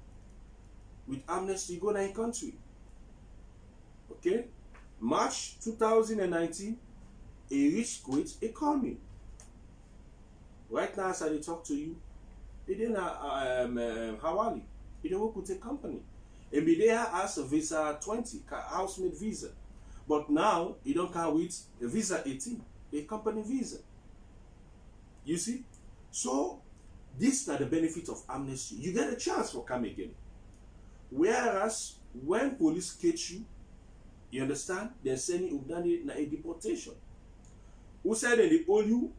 with amnesty go to a country. Okay, March 2019, a rich Kuwait economy. Right now, as I talk to you, they didn't Hawali. They don't work with a company. And be there as a visa 20, housemate visa. But now, you don't come with a visa 18, a company visa. You see? So, this is the benefit of amnesty. You get a chance for come again. Whereas, when police catch you, you understand? They're sending you down a deportation. Who said they owe you?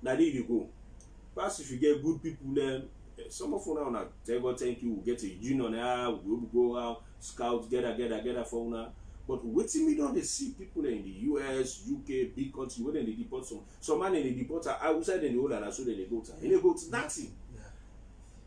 Now there you go. But if you get good people, then some of you now tell God thank you. We get a union now. We will go around scout gather for now. But waiting me don't they see people in the US, UK, big country where they deport some man in the deport outside in the old and so they go to and they go to nothing. Yeah.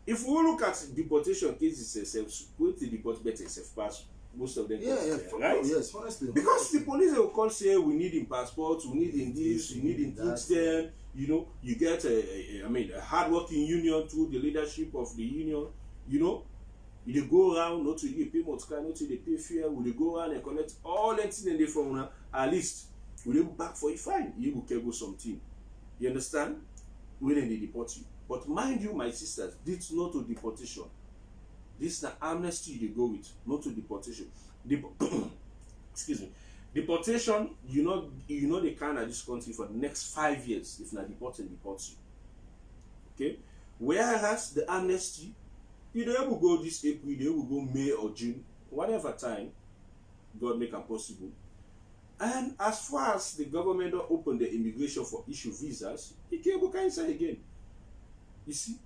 If we look at deportation cases itself, going to deport better self pass. Most of them, right? Yes, honestly. Because the police will call say we need in passports, we need in this, we need in that. Then you know you get a hard-working union through the leadership of the union. You know, you go around not to pay multiplier, not to pay fare. We go around and collect all that thing in the phone. At least we will back for a fine. You will carry something. You understand? When they deport you. But mind you, my sisters, this not to deportation. This is the amnesty you go with, not to deportation. Excuse me. Deportation, you know they can at this country for the next 5 years if not deport you. Okay? Whereas the amnesty, you don't able go this April, you will go May or June, whatever time God make it possible. And as far as the government don't open the immigration for issue visas, you can say again. You see?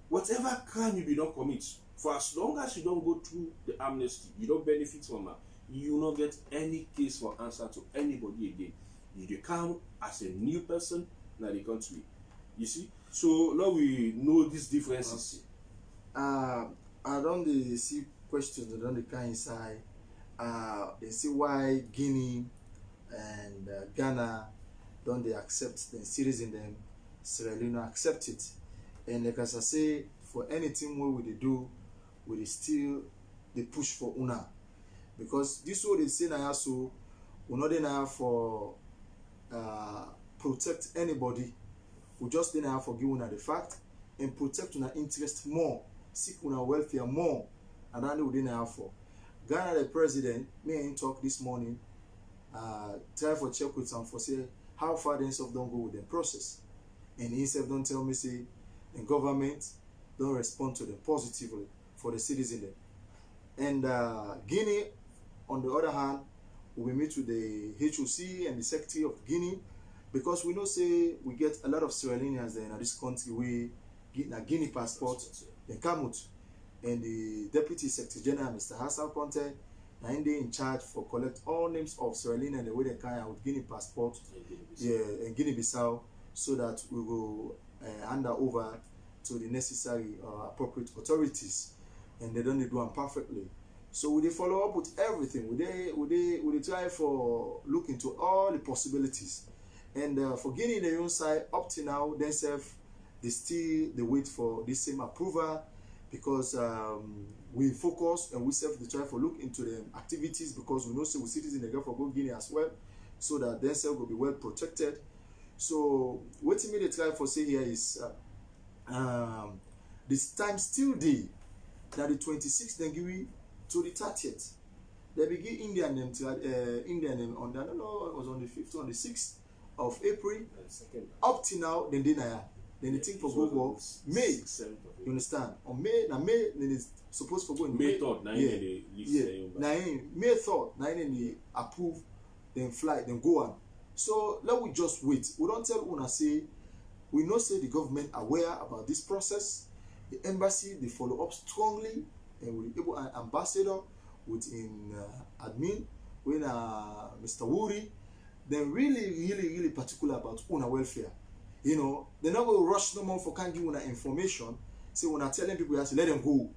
Whatever crime you do not commit, for as long as you don't go through the amnesty, you don't benefit from it, you will not get any case for answer to anybody again. You come as a new person in the country. You see? So now we know these differences. I don't see questions that don't come inside. They see why Guinea and Ghana don't they accept the citizens them, Sierra Leone accept it. And like as I say, for anything what we do, we still they push for una. Because this is what they say now, so we're not there for protect anybody. We just there for give una the fact and protect una interest more, seek una welfare more, and that's what we there for. Ghana the president, me and talk this morning, try for check with some for say how far the himself don't go with the process. And himself don't tell me say the government don't respond to them positively for the citizens there. And Guinea, on the other hand, we meet with the HOC and the Secretary of Guinea because we know say we get a lot of Sierra Leoneans there in this country we get a Guinea passport, they come out. And the Deputy Secretary General, Mr. Hassan Conte, and they in charge for collect all names of Sierra Leone and the way they carry out Guinea passport, and Guinea-Bissau, so that we will hand over to the necessary appropriate authorities, and they don't do them perfectly. So we follow up with everything. We try for look into all the possibilities, and for Guinea their own side up to now themselves they still they wait for this same approval. Because we focus and we try for look into the activities because we know so we citizens they go for go Guinea as well, so that themselves will be well protected. So what me they try for say here is this time still day that the 26th they give to the 30th. They begin Indian name to Indian name on the, I don't know, it was on the 5th or on the 6th of April. Up to now, then then the thing for go May. You understand? On May, now May, then it's supposed to go in May 3rd, May 3rd, now they approve, then fly, then go on So let we just wait. We don't tell una say we know say the government aware about this process. The embassy they follow up strongly, and we able an ambassador within admin when Mr. Wuri, then really particular about una welfare. You know, they not go rush no more for can't give una information. Say when I telling people, you have to let them go.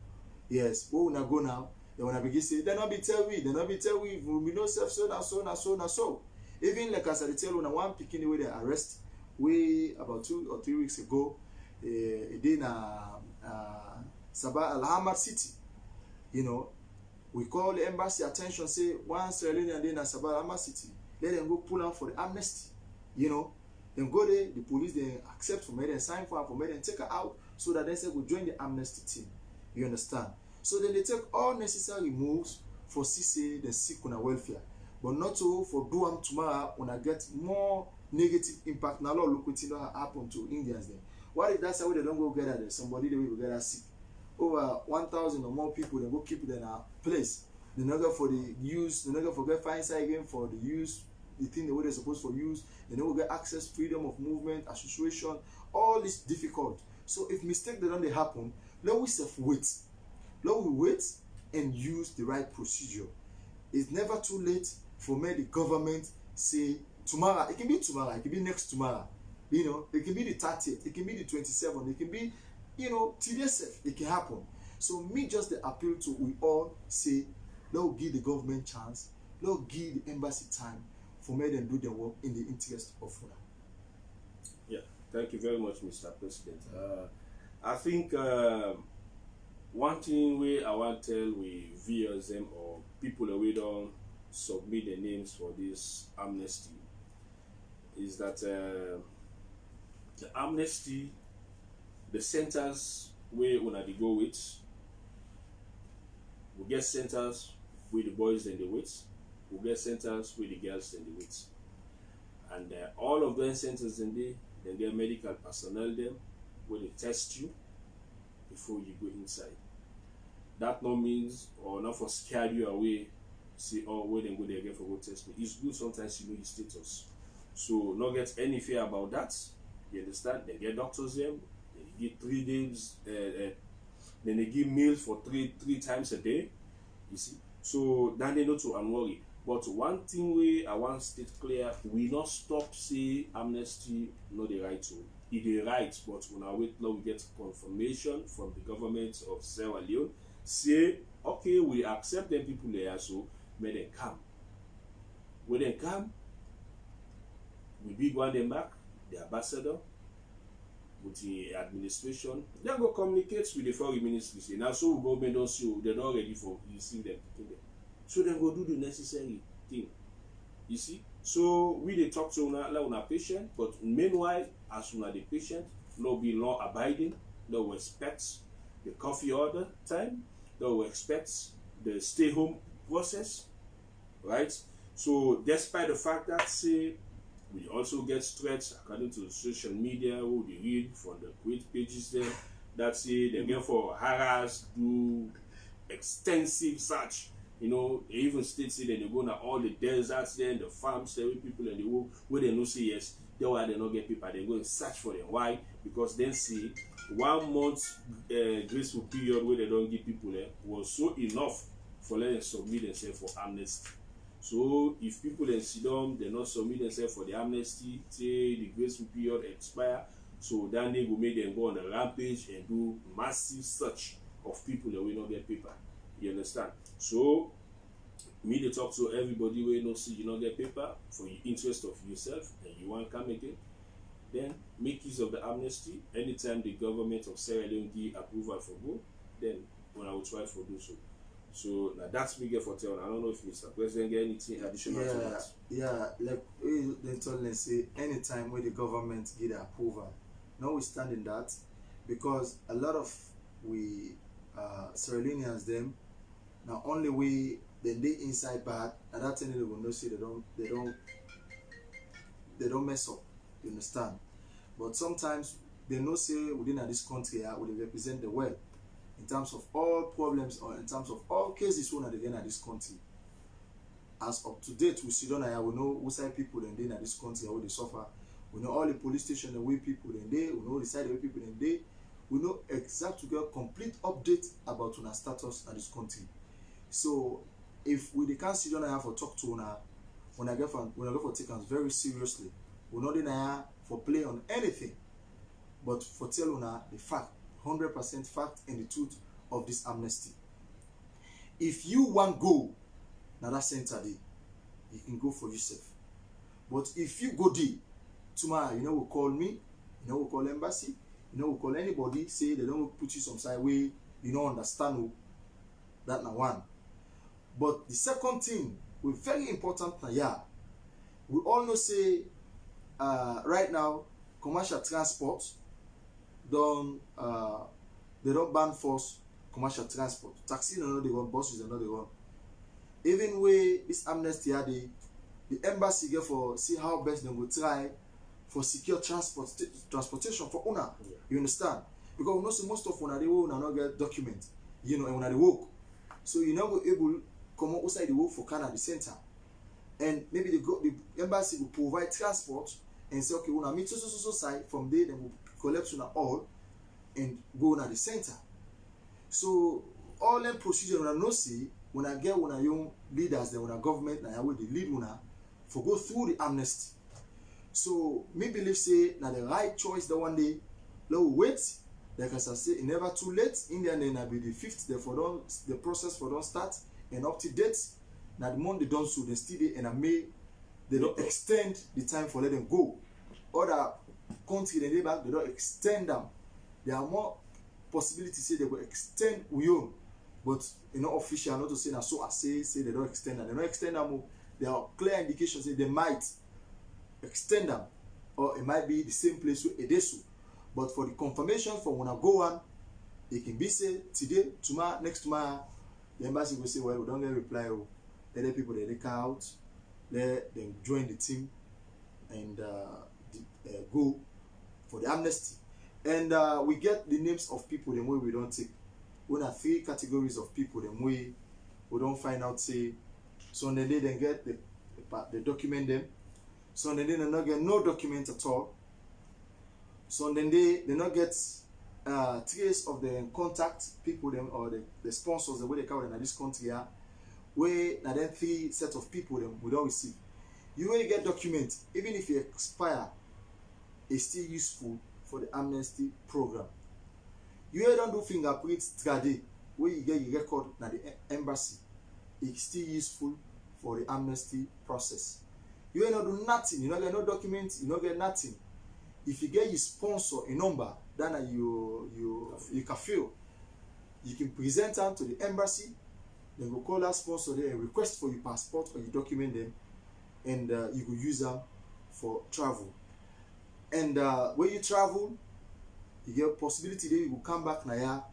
Yes, where una go now? They wanna begin say, they not be tell we, we know self so. Even like as I tell una one picking away the arrest, we about 2 or 3 weeks ago, in Sabah Al Hamad City, you know, we call the embassy attention, say one Sierra Leonean in Sabah Al Hamad City, let them go pull out for the amnesty, you know. Then go there, the police they accept for me and sign for her, for me and take her out so that they say we join the amnesty team. You understand? So then they take all necessary moves for CC the sick on welfare, but not so for do them tomorrow when I get more negative impact. Now look what happen to Indians then. What if that's how they don't go gather there? Somebody they will gather sick. Over 1,000 or more people they go keep it in a place. They not go for the use, they not go forget fine side again for the use, the thing the way they're supposed for use, they don't get access, freedom of movement, association, all this difficult. So if mistake they don't happen, let we self wait. Let we wait and use the right procedure. It's never too late for me the government say tomorrow, it can be tomorrow, it can be next tomorrow. You know, it can be the 30th, it can be the 27th, it can be, you know, TDSF, it can happen. So me just the appeal to we all say, let's give the government chance, let's give the embassy time for me them do their work in the interest of Funa. Yeah, thank you very much, Mr. President. I think one thing we I want to tell we viewers them or people that we don't submit their names for this amnesty is that the amnesty, the centers where we they go with, we get centers with the boys and the with, we get centers with the girls and the with, and all of those centers in there, then get medical personnel them where they test you before you go inside. That no means or not for scare you away. Say, oh, where they go there again for go test me. It's good sometimes you know your status. So not get any fear about that. You understand? They get doctors them. They give 3 days. Then they give meals for three times a day. You see. So then they know to unworry. But one thing I want to state clear: we not stop say amnesty not the right to. It the right, but when I wait now we get confirmation from the government of Sierra Leone. Say, okay, we accept them people there, so may them come. When they come, we big one them back, the ambassador, with the administration. They go communicate with the foreign ministry. Say, now so government don't see they're not ready for receiving them. So they go do the necessary thing. You see? So we they talk to una patient, but meanwhile, as una the patient, no be law abiding, no respect the coffee order time, no respect the stay home process, right? So despite the fact that say we also get threats according to social media who they read from the Kuwait pages there that say they get for harass, do extensive search. You know, they even state say that they go to all the deserts there, the farms there with people and the world where they no say yes, they why they not get people, they go and search for them. Why? Because then see 1 month graceful period where they don't give people there was so enough for them to submit themselves for amnesty. So if people then sit down, they not submit themselves for the amnesty till the graceful period expire. So then they will make them go on the rampage and do massive search of people that will not get paper. You understand? So me to talk to everybody where no see you not get paper for the interest of yourself and you want to come again, then make use of the amnesty. Anytime the government of Sierra Leone give approval for go, then when I will try for do so. So now that's me get for telling. I don't know if Mr. President get anything additional to that. Yeah, like they told us say anytime where the government get the approval, notwithstanding that, because a lot of we Sierra Leoneans them now only we then they inside bad and that thing they will not say they don't mess up. You understand? But sometimes they know say within this country we represent the world in terms of all problems or in terms of all cases when they get in this country. as up to date we sit down here, we know who side people then they in this country how they suffer. We know all the police station the way people then they, we know the side the way people then they, we know exact to get complete update about una status in this country. So if we can't sit down here for talk to una, when I get for take us very seriously, we're not in here for play on anything, but for tell una the fact, 100% fact and the truth of this amnesty. If you want go now that center day, you can go for yourself. But if you go there tomorrow, you know will call me, you know will call embassy, you know will call anybody, say they don't put you some side way, you don't understand that now one. But the second thing, we very important now, yeah. We all know say right now commercial transport don't they don't ban force commercial transport. Taxi no they run, buses no they run. Even with this amnesty the embassy get for see how best they will try for secure transportation for una. Yeah. You understand? Because we know see most of una they will not get document, you know, and when they work. So you know we're able come outside the work for Canada center. And maybe the embassy will provide transport and say, okay, we'll meet so side from there, then we'll collect una all and go to the center. So all them procedure when I know see when I get when I young leaders, then when I government now will they lead una for go through the amnesty. So me believe say now the right choice the one day, let we wait. Like as I say, it never too late. Indian then be the 5th, therefore don't the process for don't start and up to date. Now the month they don't so they still they and I may they don't extend the time for let them go. Other country they back they don't extend them. There are more possibilities say they will extend we own, but you know official not to say now so I say they don't extend them. They don't extend them. There are clear indications say they might extend them, or it might be the same place with Edesu. But for the confirmation from when I go on, it can be say today, tomorrow, next tomorrow, the embassy will say, well, we don't get a reply. Let the people they come out, let them join the team and go for the amnesty. And we get the names of people the way we don't take. We have 3 categories of people the way we don't find out say so then they then get the document them. So then they not get no document at all. So then they not get trace of the contact people them or the sponsors the way they come in this country here. Where now then 3 sets of people them we don't receive. You will get document even if you expire, it's still useful for the amnesty program. You don't do fingerprint trade where you get your record na the embassy. It's still useful for the amnesty process. You ain't not do nothing, you don't get no document, you don't get nothing. If you get your sponsor a number, then you can feel. You can present them to the embassy, then go call that sponsor there and request for your passport or you document them, and you will use them for travel. And when you travel, you get possibility that you will come back now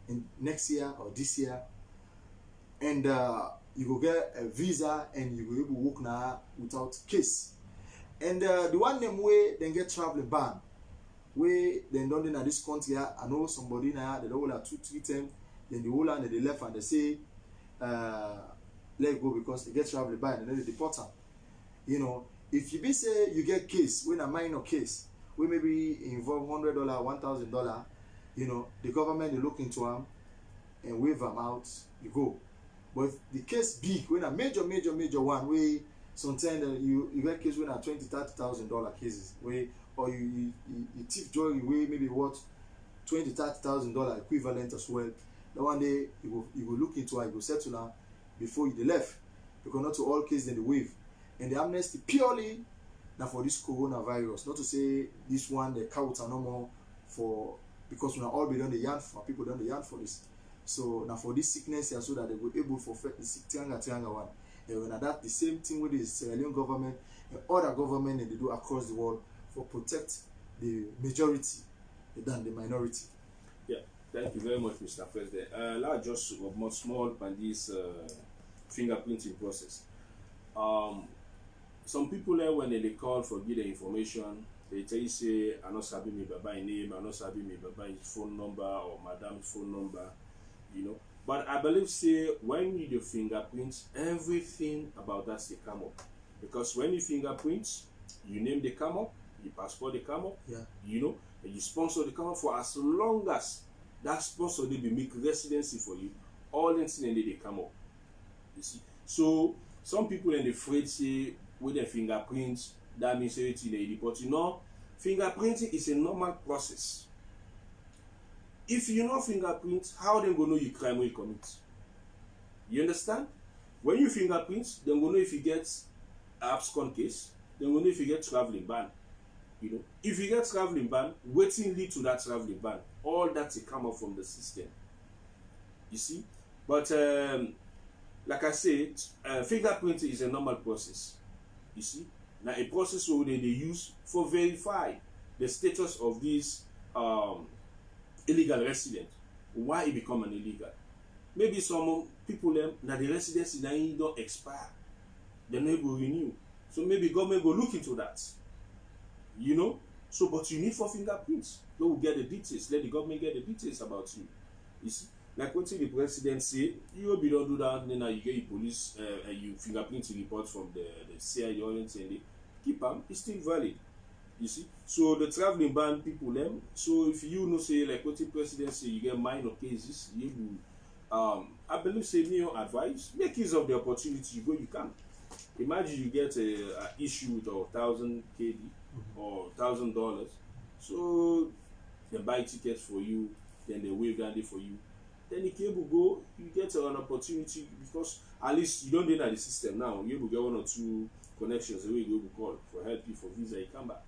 in next year or this year, and you will get a visa and you will be able to work now without case. And the one them way then get traveling ban, where then don't in this country. I know somebody now they don't have 2-3 times, then the whole and they left and they say let go because they get traveling ban and then they deport them. You know, if you be say you get case when a minor case, we maybe involve $100, $1,000, you know, the government they look into them and waive them out, you go. But if the case big, when a major one, where sometimes you get case when a $20,000-$30,000 cases, where or you thief jewelry where maybe what $20,000-$30,000 equivalent as well. The one day you will look into it, you will settle now before you left, because not to all cases then the waive. And the amnesty purely now for this coronavirus, not to say this one the counts are no more for because we are all be done the yarn for people done the yarn for this. So now for this sickness here, so that they will able to fight the triangle one. And when that the same thing with the Sierra Leone government and other government that they do across the world for protect the majority than the minority. Yeah, thank you very much, Mr. President. Let's just more small on this fingerprinting process. Some people there when they call for give the information, they tell you say I not sabi me baba name, I not sabi me baba his phone number or madam's phone number, you know. But I believe say when you do fingerprints, everything about that they come up. Because when you fingerprint, you name the come up, you passport they come up, Yeah. you know, and you sponsor the come up for as long as that sponsor they be make residency for you, all incident they come up. You see. So some people in the afraid say with their fingerprints, that means everything they report. You know, fingerprinting is a normal process. If you know fingerprint, how they gonna know you crime when you commit? You understand? When you fingerprint, they gonna know if you get abscond case, they gonna know if you get traveling ban. You know, if you get traveling ban, waiting lead to that traveling ban. All that will come up from the system. You see, but like I said, fingerprinting is a normal process. You see, now a process where they use for verify the status of these illegal resident. Why it become an illegal? Maybe some people them now the residency now don't expire, they no go renew. So maybe government go look into that. You know, so but you need for fingerprints. They will get the details. Let the government get the details about you. You see, like what the president say, you will be don't do that. Then you get your police, you fingerprint report from the CIA or anything. They keep them. It's still valid. You see, so the traveling ban people them. So if you know say like what the president say, you get minor cases. You will, I believe say me your advice. Make use of the opportunity. You go, you can. Imagine you get a issue with 1,000 KD or $1,000. So they buy tickets for you, then they waive that day for you. Then the cable go, you get an opportunity because at least you don't need the system now. You will get 1 or 2 connections where you go call for help you for visa, you come back.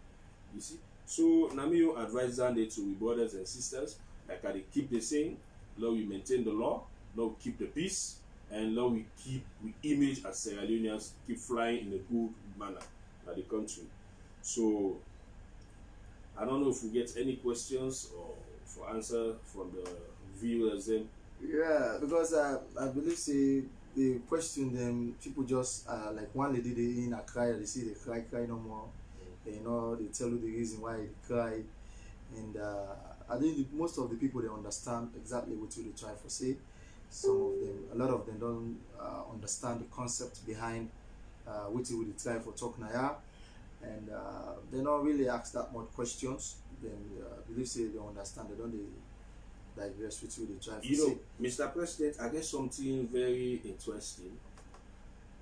You see? So now me advise that day to we brothers and sisters, like I keep the saying, Lord, we maintain the law, Lord, we keep the peace, and Lord, we image as Sierra Leoneans keep flying in a good manner at the country. So I don't know if we get any questions or for answer from the viewers then. Yeah, because I believe say they question them. People just like one lady they in a cry, they see they cry no more. You know, they tell you the reason why they cry, and I think most of the people they understand exactly what you try to say. Some of them, a lot of them don't understand the concept behind what you would try for talk now, and they don't really ask that much questions. Then believe say they understand. They don't digress with you. They try to You say. know, Mr. President, I guess something very interesting.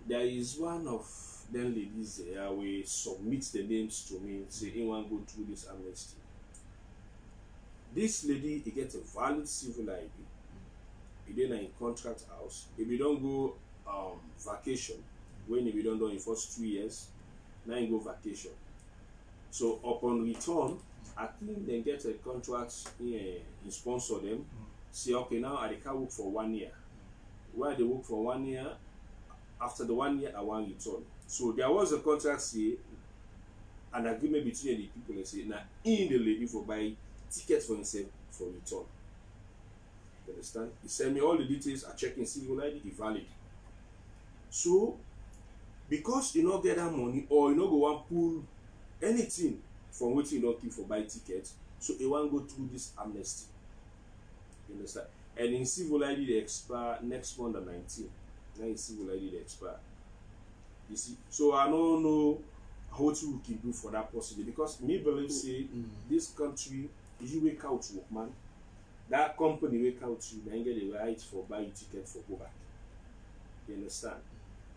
There is one of them ladies there we submit the names to me, say anyone go through this amnesty. This lady he gets a valid civil ID. He then in contract house. If you don't go vacation, when if you don't do in first 2 years, now you go vacation. So upon return, I think they get a contract in sponsor them. Say okay now I can work for 1 year. Why they work for 1 year? After the 1 year I want return. So there was a contract say an agreement between the people and say now in the lady for buy tickets for himself for return. You understand? He send me all the details, I check in civil ID, it valid. So because you not get that money or you not go and pull anything from which you not keep for buy tickets, so you want go through this amnesty. You understand? And in civil ID they expire next month the 19th. Now in civil ID they expire. You see? So I don't know how to can do for that possibly because me believe say this country you wake out work man. That company wake out you then get the right for buying ticket for go back. You understand?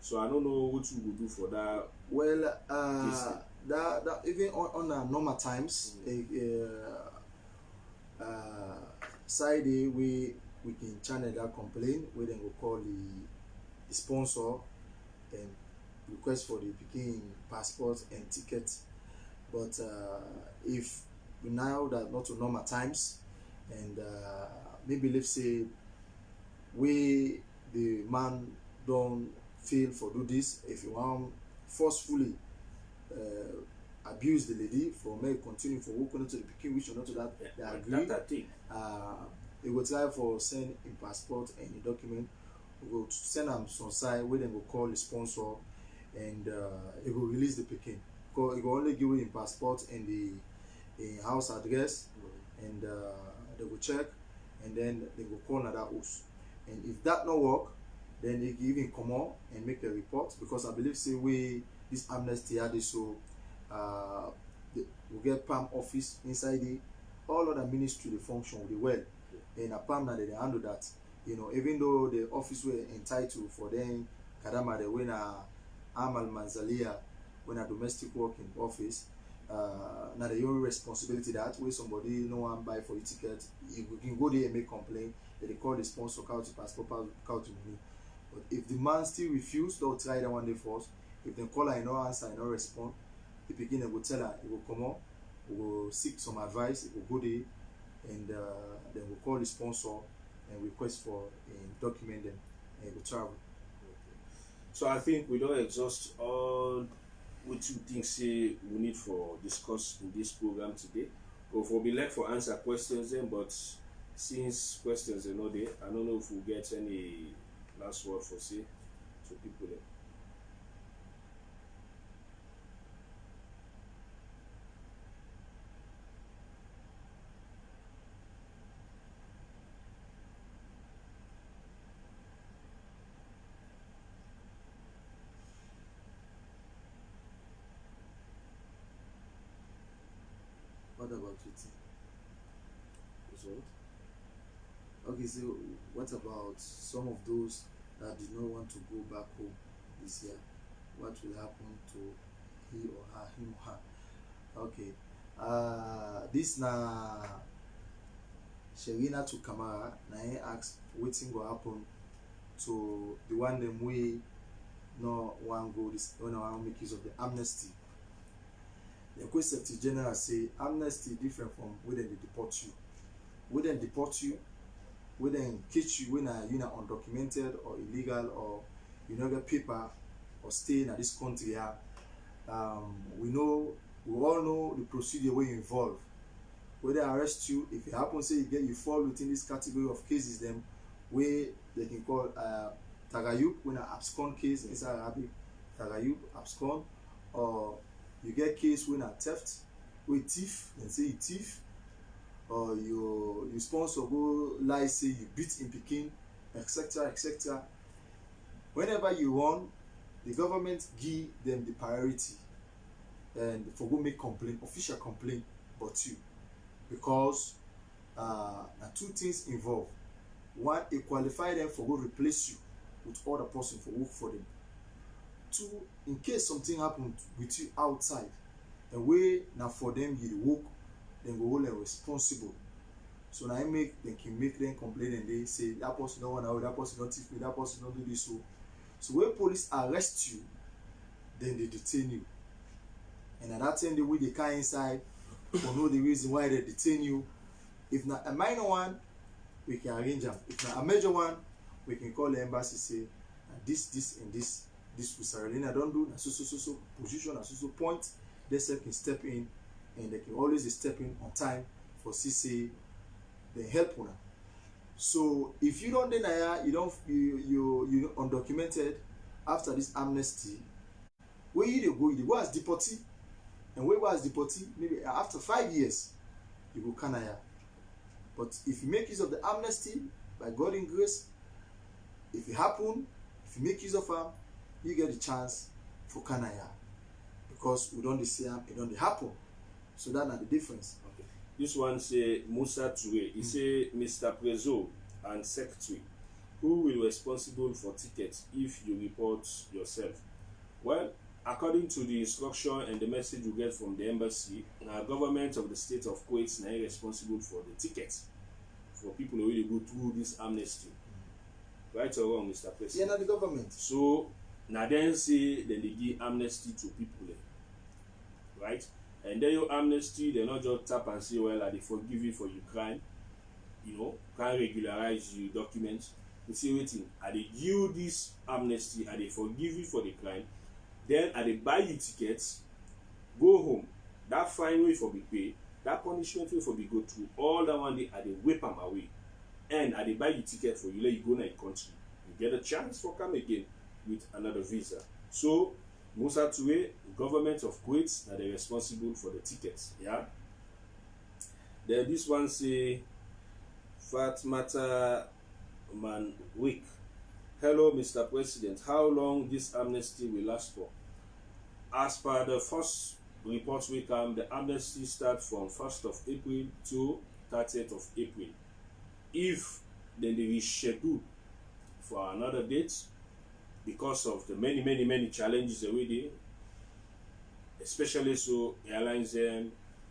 So I don't know what you will do for that. Well, that even on normal times, side we can channel that complaint. We then go call the sponsor and request for the picking passport and tickets. But if we now that not to normal times, and maybe let's say we the man don't feel for do this, if you want forcefully abuse the lady for may continue for working to the picking which or not to that they agree, they will try for send in passport and the document. We will send them some side where they will call the sponsor and it will release the picking. Because it will only give you in passport and the house address and they will check and then they will call another house. and if that no work, then they even come on and make a report, because I believe say we this amnesty had this, so we get palm office inside the all other ministry they function really well, and a palm now they handle that, you know, even though the office were entitled for them kadama the when amal manzalia when a domestic work in office, now the only responsibility that way somebody no one buy for the ticket, you can go there and make complaint, they call the sponsor count passport count money. But if the man still refuse, they'll try that one day first. If they call her and no answer and no respond, the beginner will tell her, it will come on, will seek some advice, it will go there, and then we'll call the sponsor and request for document them, and will travel. So I think we don't exhaust all what you think say we need for discuss in this program today. But we'll be left for answer questions then, but since questions are not there, I don't know if we'll get any last word for say to people there. What about you? So, Okay, so what about some of those that did not want to go back home this year? What will happen to he or her, him or her? Okay, this na Sherina to Kamara na he ask wetin go happen to the one them we no one go this when I want make use of the amnesty. The Secretary General say amnesty different from when they deport you. When they deport you, when they catch you when you are undocumented or illegal or you no get paper or stay in this country, we all know the procedure where you involve. When they arrest you, if it happens say you fall within this category of cases, them where they can call tagayub when an abscond case inside Arabic, tagayub abscond, or you get case when a theft, with thief, and say you thief, or you sponsor go lie say you beat in Peking, etc., etc. Whenever you want, the government give them the priority, and for go make complaint, official complaint, but you, because two things involved. One, it qualify them for go replace you with other person for work for them. Two, in case something happen with you outside, the way now for them you work, then go hold them responsible. So now they can make them complain and they say that person don't want to, that person don't teach me, that person don't do this. So when police arrest you, then they detain you. And at that time the way they come inside, for know the reason why they detain you. If not a minor one, we can arrange them. If not a major one, we can call the embassy say this and this with Saralina don't do so position so point. They can step in, and they can always step in on time for CC the help una. So if you don't deny you undocumented after this amnesty, where you go as deportee, and where was deportee maybe after 5 years you go Canada. But if you make use of the amnesty by God in grace, if it happen, if you make use of them, you get the chance for Canada, because we don't see them, it don't happen. So that's the difference. okay. This one say Musa Toure. He say Mr. Prezo and Secretary, who will responsible for tickets if you report yourself? Well, according to the instruction and the message you get from the embassy, government of the state of Kuwait is now responsible for the tickets for people who really go through this amnesty. Right or wrong, Mr. President? Yeah, not the government. So now then say then they give amnesty to people there, right? And then your amnesty, they not just tap and say, well, they forgive you for your crime, can regularize your documents. They say, waiting, are they give this amnesty, are they forgive you for the crime? Then are they buy you tickets, go home. That fine way for be paid, that punishment way for be go through, all that one day are they whip them away. And are they buy you ticket for you, let you go in a country. You get a chance for come again with another visa. So Musa Toure, government of Kuwait, that they're responsible for the tickets. Yeah. Then this one say Fatmata Manwick. Hello, Mr. President. How long this amnesty will last for? As per the first report we come, the amnesty starts from 1st of April to 30th of April. If then they reschedule for another date because of the many challenges already, especially so airlines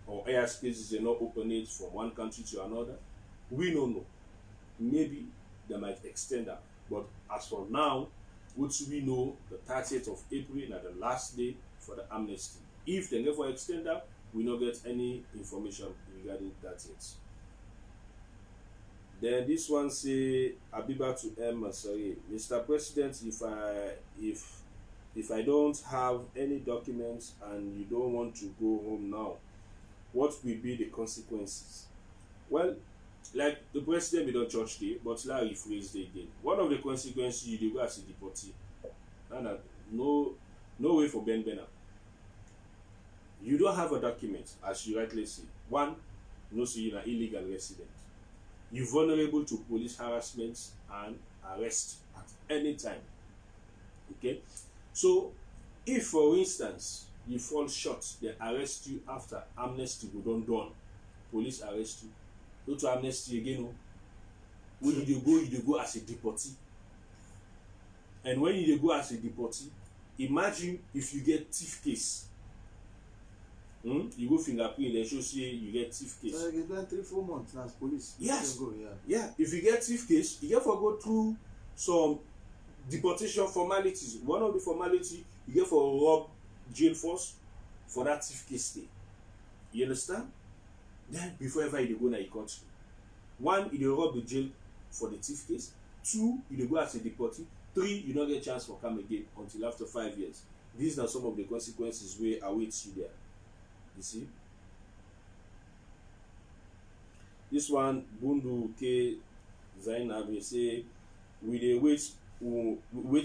or airspaces they not open it from one country to another. We don't know. Maybe they might extend that. But as for now, what we know, the 30th of April is the last day for the amnesty. If they never extend that, we don't get any information regarding that yet. Then this one say Abiba to M. Sorry, Mr. President, if I don't have any documents and you don't want to go home now, what will be the consequences? Well, like the president we don't church day, but like rephrase it again. One of the consequences you go as a deportee. No way for Ben Bena. You don't have a document, as you rightly say. One, no, so you're an illegal resident. You're vulnerable to police harassment and arrest at any time. Okay? So, if for instance you fall short, they arrest you after amnesty go done, police arrest you, go to amnesty again. No? When you go as a deportee. And when you go as a deportee, imagine if you get thief case. You go fingerprint, they show say you get thief case. So you get 3-4 months as police. Yes. Go, Yeah. If you get thief case, you have to go through some deportation formalities. One of the formalities, you get for rob jail force for that thief case stay. You understand? Then before ever you go na your country. One, you rob the jail for the thief case. Two, you go as a deportee. Three, you don't get chance for come again until after 5 years. These are some of the consequences where await you there. You see? This one, Bundu K Zainab, we say, we dey wait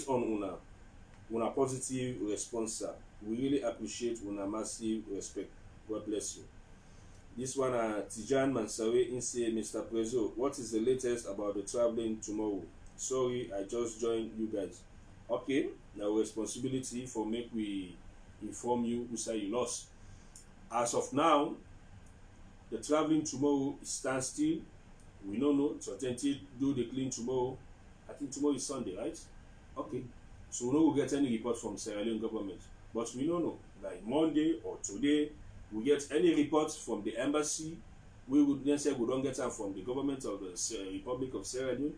on una positive response, sir. We really appreciate una massive respect. God bless you. This one, Tijan Mansawe in say, Mr. Prezo, what is the latest about the traveling tomorrow? Sorry, I just joined you guys. Okay, now responsibility for make we inform you who say you lost. As of now, the traveling tomorrow is standstill. We don't know. So attentive do the clean tomorrow. I think tomorrow is Sunday, right? Okay. So we don't will get any report from Sierra Leone government. But we don't know. Like Monday or today, we get any reports from the embassy. We would then say we don't get them from the government of the Republic of Sierra Leone.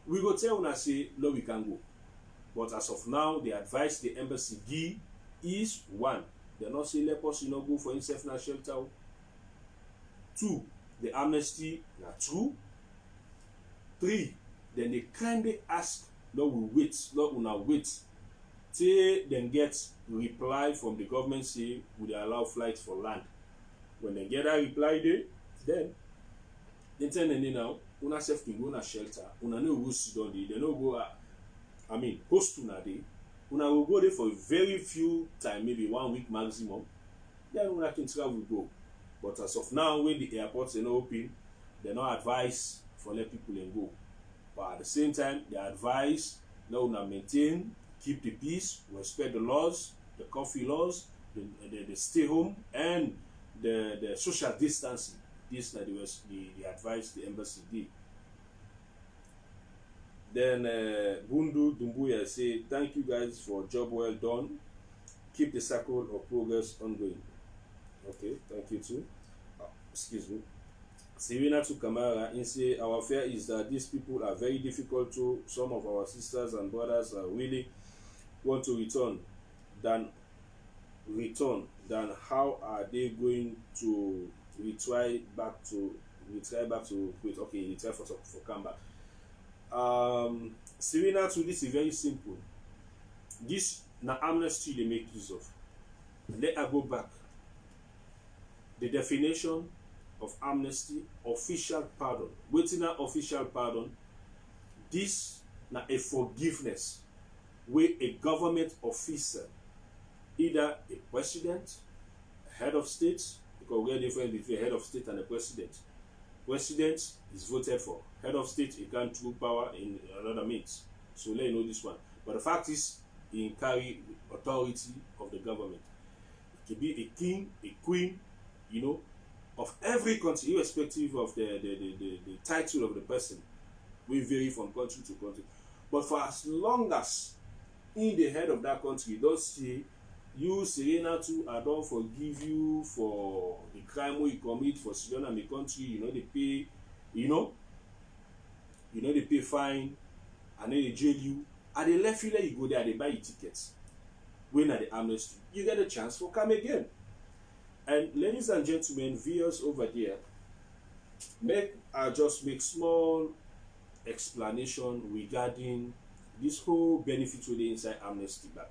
We go tell una say, no, we can go. But as of now, the advice the embassy give is one. They not say let us go for himself na shelter. Two, the amnesty na true. Three, then they kindly ask, Lord we wait, Lord una wait till then get reply from the government say would they allow flights for land. When they get that reply then they tell them now, una self can go na shelter, una no go sit down there, they no go host una day. Una will go there for a very few time, maybe 1 week maximum. Then una can travel go. But as of now, when the airports are not open, they're not advised for let people and go. But at the same time, they advise now una maintain, keep the peace, respect the laws, the coffee laws, the stay home, and the social distancing. This that the advice the embassy did. Then Bundu Dumbuya say, thank you guys for job well done. Keep the circle of progress ongoing. Okay, thank you too. Excuse me. Serena to Kamara and say, our fear is that these people are very difficult to. Some of our sisters and brothers are really want to return. Then how are they going to retry back to Kuwait? Okay, retry for come back. Serena to this is very simple. This na amnesty they make use of. Let I go back. The definition of amnesty, official pardon. Waiting an official pardon. This na a forgiveness where a government officer, either a president, a head of state, because we are different between a head of state and a president. President is voted for. head of state, he can't through power in another means. So let you know this one. But the fact is, he carry authority of the government. It could be a king, a queen, you know, of every country, irrespective of the title of the person. We vary from country to country. But for as long as in the head of that country, don't say, you, Serena, too, I don't forgive you for the crime you commit for Sudan and the country, you know, they pay, they pay fine, and then they jail you. And they left you there, you go there, they buy you tickets. When at the amnesty, you get a chance for come again. And ladies and gentlemen, viewers over there, I just make small explanation regarding this whole benefit with the inside amnesty back.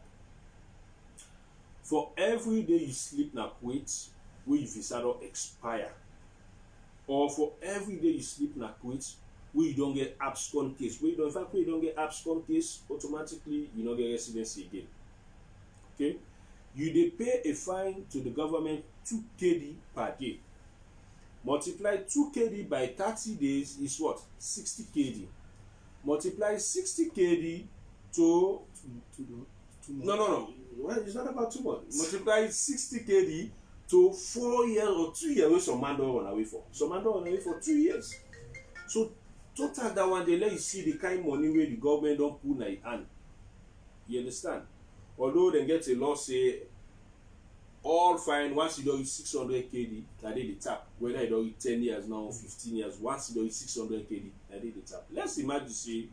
For every day you sleep na Kuwait, where your visa don't expire, or for every day you sleep na Kuwait, where you don't get abscond case, where you don't get abscond case, automatically you don't get residency again. Okay, they pay a fine to the government 2 KD per day. Multiply 2 KD by 30 days is what? 60 KD. Multiply 60 KD to no. Well, it's not about 2 months. Multiply 60 KD to 4 years or 2 years. Where some man don't run away for. Some man don't run away for 2 years. So total that one, they let you see the kind of money where the government don't put in their hand. You understand? Although they get a law say all fine once you do reach 600 KD, that they the tap. Whether you do 10 years now or 15 years, once you do reach 600 KD, that they the tap. Let's imagine say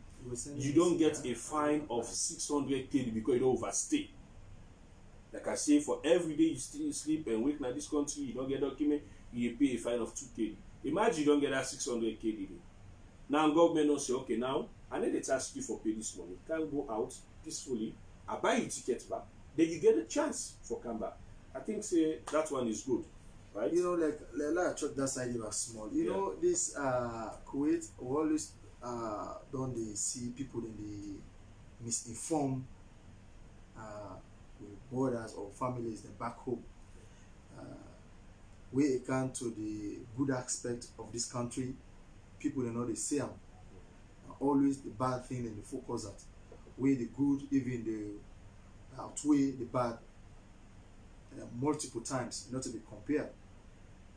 you don't get a fine of 600 KD because you don't overstay. Like I say, for every day you still sleep and wake in this country, you don't get document, you pay a fine of 2 KD. Imagine you don't get that 600 KD. Now government will say, okay, now I need to ask you for pay this money. You can't go out peacefully. I buy you tickets back, then you get a chance for come back. I think say that one is good, right? You know, like I check that side was small. You know, this Kuwait we always don't they see people in the misinform brothers or families then back home. Where it can to the good aspect of this country, people they know they see them. Always the bad thing and the focus at where the good even the outweigh the bad multiple times, not to be compared.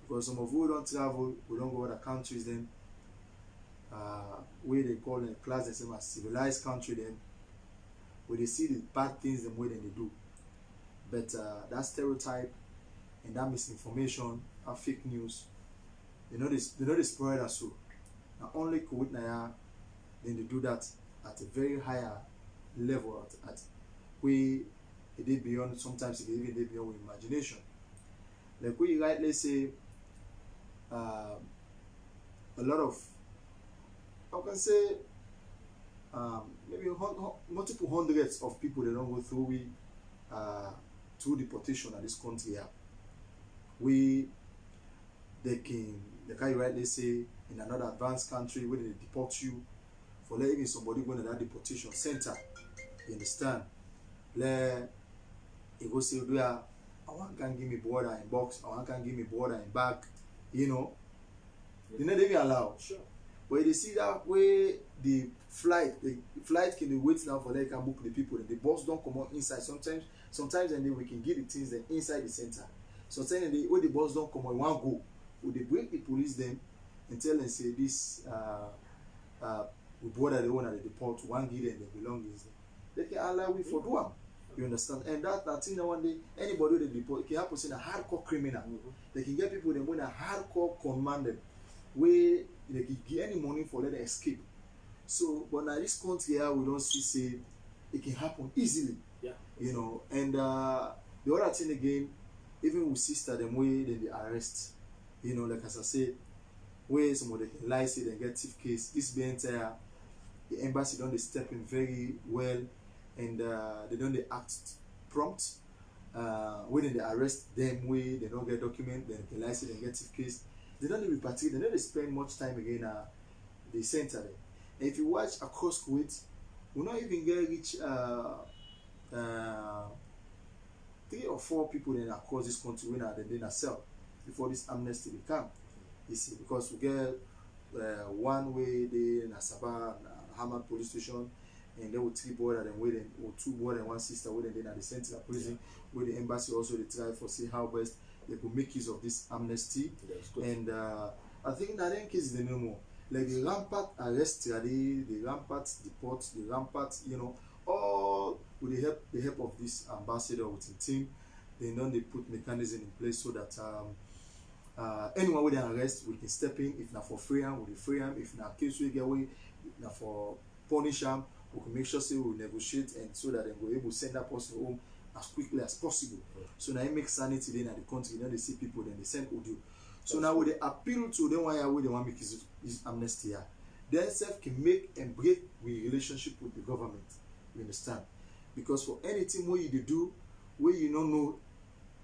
Because some of who don't travel, we don't go to other countries then where they call in class the same as civilized country then where they see the bad things the way than they do. But that stereotype and that misinformation and fake news, they know they spread us so. Not only Kuwait Naya, then they do that at a very higher level at where it is beyond, sometimes it even is beyond imagination. Like we rightly say a lot of, I can say maybe multiple hundreds of people they don't go through through deportation at this country here. They can rightly say in another advanced country where they deport you for letting somebody go to that deportation center. You understand? He go say, I want can give me border in box, I want can give me border in bag, you know. They not even allow. Sure. But they see that way the flight can be wait now for they can book the people and the bus don't come out inside. Sometimes and then we can get the things then inside the center. Sometimes when the bus don't come out, one go. Or they bring the police them and tell them say this we border the one at the deport, one give them the belongings. They can allow we for do them. You understand? And that thing that one day anybody they deport, it can happen in a hardcore criminal. They can get people them when a hardcore commanded where they can get any money for let them escape. So but now this country here we don't see say it can happen easily. Yeah. You know, and the other thing again, even with sister them way then they arrest. You know, like as I said, where somebody can lie say they get thief case, this be entire the embassy don't they step in very well and they don't they act prompt. When they arrest them way they don't get document, then they can lie say they get thief case. They don't even repatriate, they don't spend much time again the center there. And if you watch across Kuwait, we not even get reach 3 or 4 people then across this country when they then sell before this amnesty will come. You see, because we one way they na Sabah Hamad police station, and there were 3 brothers and waiting, or 2 brothers and 1 sister waiting then at the central prison, where the embassy also they try for see how best they could make use of this amnesty. And I think that in case they no more. Like the rampart arrest, the rampart deport, the rampart, you know, all with the help of this ambassador with the team, they put mechanism in place so that anyone with an arrest, we can step in. If not for free him, we free him. If not case we get away, if not for punish him, we can make sure say we negotiate and so that they will able to send that person home as quickly as possible. So now it makes sanity then at the country. Then they see people, then they send audio. So now with the appeal to them why they want to make his amnesty here, they self can make and break with relationship with the government. You understand? Because for anything what you do, where you don't know,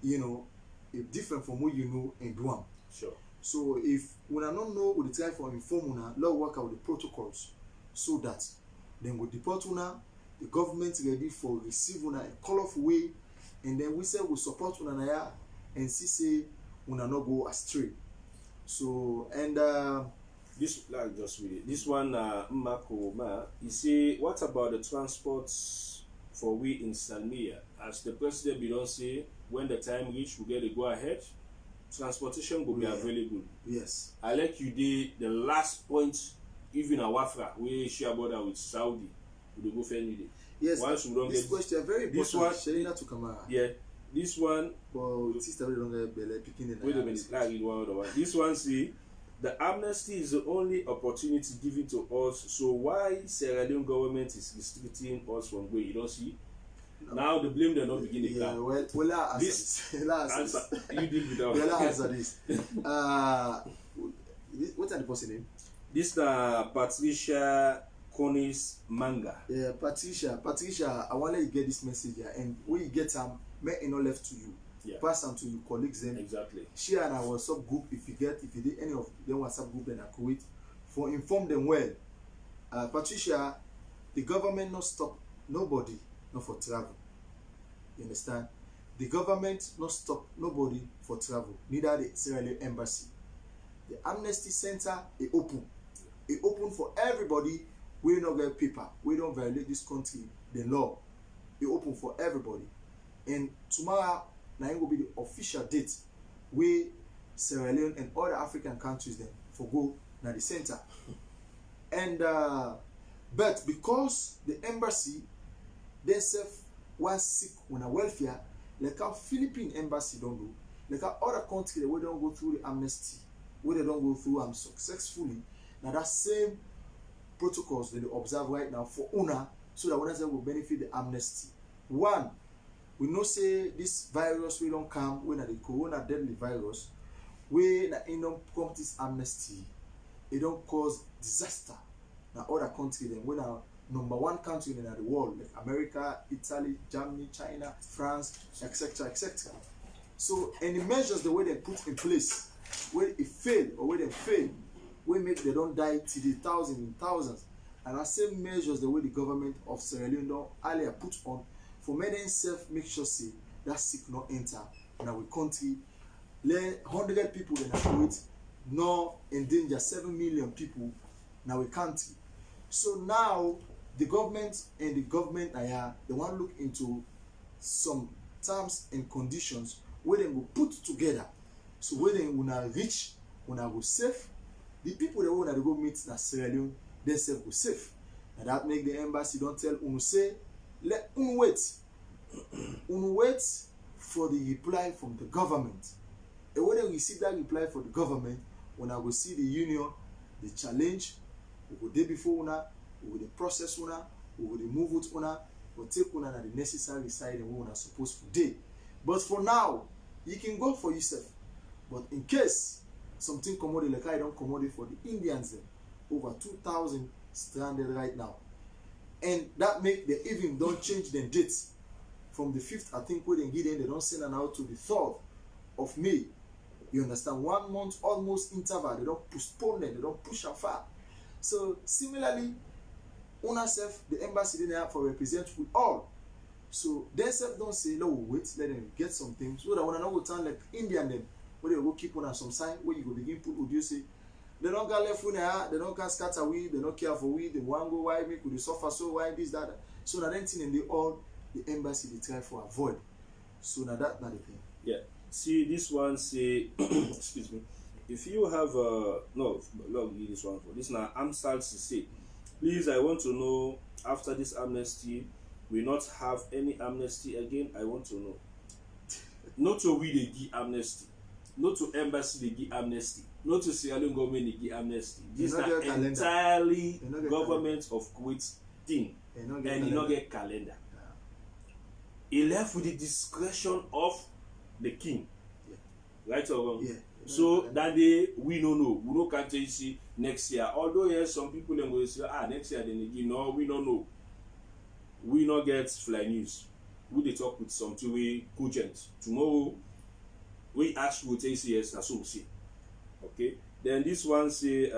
you know, it's different from what you know and do. Sure. So if we don't know, we try for inform una, let's work out the protocols so that then we deport una, the government ready for receive una a colorful way, and then we say we support una and see say una not go astray. So and this like just read it. This one Mako Ma, he say what about the transports for we in Salmia? As the president be don't say when the time reach we get to go ahead, transportation will be available. Yes. I like you did the last point, even a Wafra, we share border with Saudi. We go find you. Yes. Once we don't this get question very important. this one, Shelina to come out. yeah. This one, but sister we don't get belly picking in. wait a minute, like it one other one. This one see, the amnesty is the only opportunity given to us. So why Sierra Leone government is restricting us from going? You don't see. No. Now the blame they're not beginning. Yeah, well, answer this. Answer. You deal with that. Well, answer this. What are the person name? This Patricia Conis Manga. Yeah, Patricia, I want to get this message here, and when you get them, may it not left to you. Yeah. Pass them to your colleagues then. Exactly. Share in our WhatsApp group if you did any of the WhatsApp group in Kuwait, for inform them well. Patricia, the government not stop nobody not for travel. You understand? The government not stop nobody for travel. Neither the Sierra Leone embassy. The amnesty center is open. It open for everybody. We don't get paper. We don't violate this country, the law. It open for everybody. And tomorrow, now it will be the official date where Sierra Leone and other African countries then for go now the center. And but because the embassy themselves was sick on a welfare, like our Philippine embassy don't do, like our other countries we don't go through the amnesty, where they don't go through successfully. Now that same protocols that they observe right now for UNA, so that one will benefit the amnesty. One, we know say this virus we don't come when the corona deadly virus, when it don't come this amnesty, it don't cause disaster. Now other countries then when our number 1 country in the world like America, Italy, Germany, China, France, etc., etc. So any measures the way they put in place, where it fail or where they fail, we make they don't die till the thousands and thousands, and the same measures the way the government of Sierra Leone don't earlier put on for many self make sure say that sick not enter in our country. 100 people in Kuwait no endanger 7 million people in our country. So now the government and the government they want to look into some terms and conditions where they will put together. So where they will reach, when I will safe, the people that want to go meet in Sierra Leone, they self go safe. And that make the embassy don't tell unu say, let unu wait. Unu wait for the reply from the government. And when they receive that reply from the government, when I will see the union, the challenge, we go there before una, we will process una, we will remove it una, we will take una at the necessary side and we are supposed to do. But for now, you can go for yourself. But in case something commodity like I don't commodity for the Indians then, over 2,000 stranded right now. And that make the even don't change the dates from the 5th, I think, where they get in, they don't send an out to the 3rd of May. You understand? 1 month almost interval, they don't postpone them, they don't push them far. So similarly, UNASEF, the embassy didn't have for represent with all. So they self don't say, no, wait, let them get something. So that when I know we turn like Indian them, where they go keep on some sign where you go begin put audio say, They don't got left with they don't can scatter we, they don't care for we, they want go why me could suffer so why this that. So now that thing in the all the embassy they try for avoid. So now that not the thing. Yeah. See this one say excuse me. If you have no, log this one for this now Amsal to say, please I want to know after this amnesty we not have any amnesty again. I want to know. Not to we they give amnesty, not to embassy they give amnesty, not to Sierra Leone government they give amnesty. This is entirely government of Kuwait thing, and you not get calendar. He left with the discretion of the king, right or wrong? Yeah. So that day we no know, we no can tell you see next year. Although yes, some people then go say next year then again. No, we don't know. We not get fly news. We dey talk with something we cogent. Tomorrow we ask we tell you say yes, that's what we see. Okay. Then this one say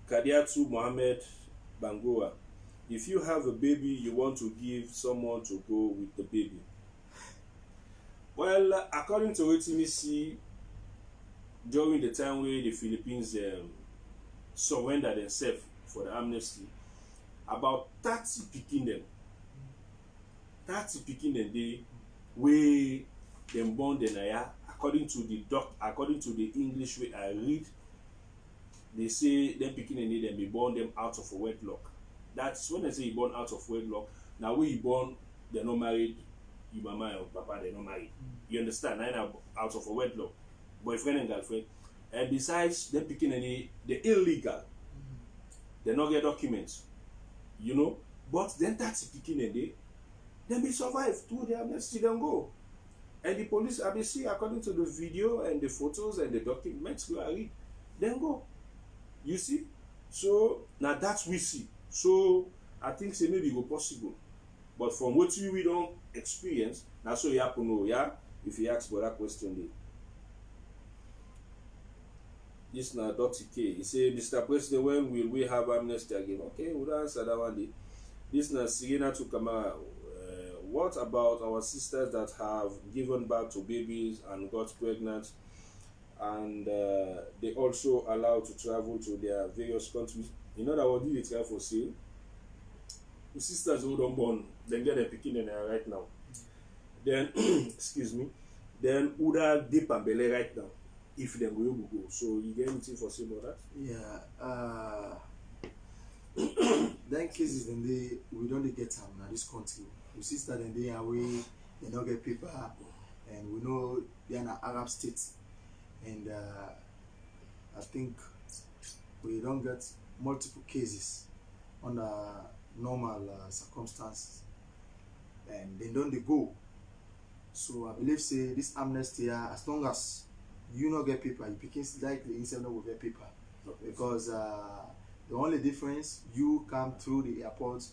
Kadiatu Mohammed Bangoa. If you have a baby, you want to give someone to go with the baby. Well, according to what we see, during the time where the Philippines surrendered themselves for the amnesty, about 30 picking them they way them born the Naya, according to the English way I read, they say them picking them be born them out of a wedlock. That's when they say you born out of wedlock. Now when you born, they're not married, your mama or papa they're not married. You understand? Now out of a wedlock, boyfriend and girlfriend. And besides them picking any the illegal, they not get documents. You know, but then that's picking a day, then they survive through the amnesty, then go. And the police, ABC, according to the video and the photos and the documents we are read, then go. You see? So now that's we see. So I think say maybe go possible. But from what we don't experience, that's what you have to know, yeah? If you ask for that question there. This now Dr. K. He say, Mr. President, when will we have amnesty again? Okay, we'll answer that one day. This now Serena Tukama. What about our sisters that have given birth to babies and got pregnant, and they also allowed to travel to their various countries? You know that what did they try for say? The sisters who don't born, then get a picking in there right now. Then excuse me. Then Uda dip and belly right now. If them go. So you get anything for saying about that? Yeah. Then cases then we don't get them in this country. We see that they are away, they don't get paper, and we know they are in an Arab state. And I think we don't get multiple cases under normal circumstances, and they don't go. So I believe say this amnesty, as long as you not get paper, you picking likely instead not will get paper. Okay. Because the only difference, you come through the airport,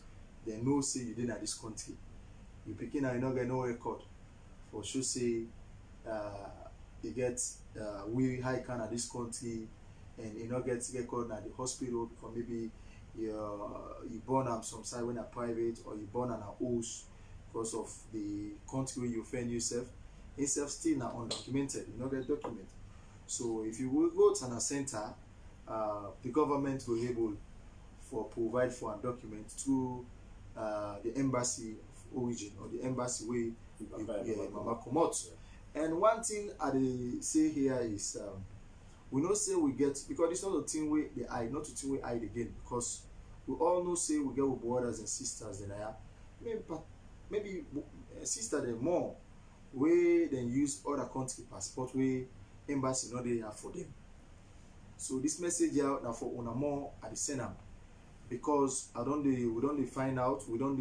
they know say you didn't at this country. You picking and you not get no record. For sure say you get we high can at this country, and you not get record at the hospital because maybe you born on some side when a private, or you born on a house because of the country where you find yourself. Itself still not undocumented, you not get document. So if you will go to a center, the government will be able for provide for a document to the embassy of origin or the embassy where Mama come out. And one thing I say here is we not say we get, because it's not a thing where they hide, not a thing we hide again, because we all know say we get with brothers and sisters than I am. Maybe sister they more where they use other country passport where embassy not they have for them. So this message here now for una more at the same time, because we don't find out, we don't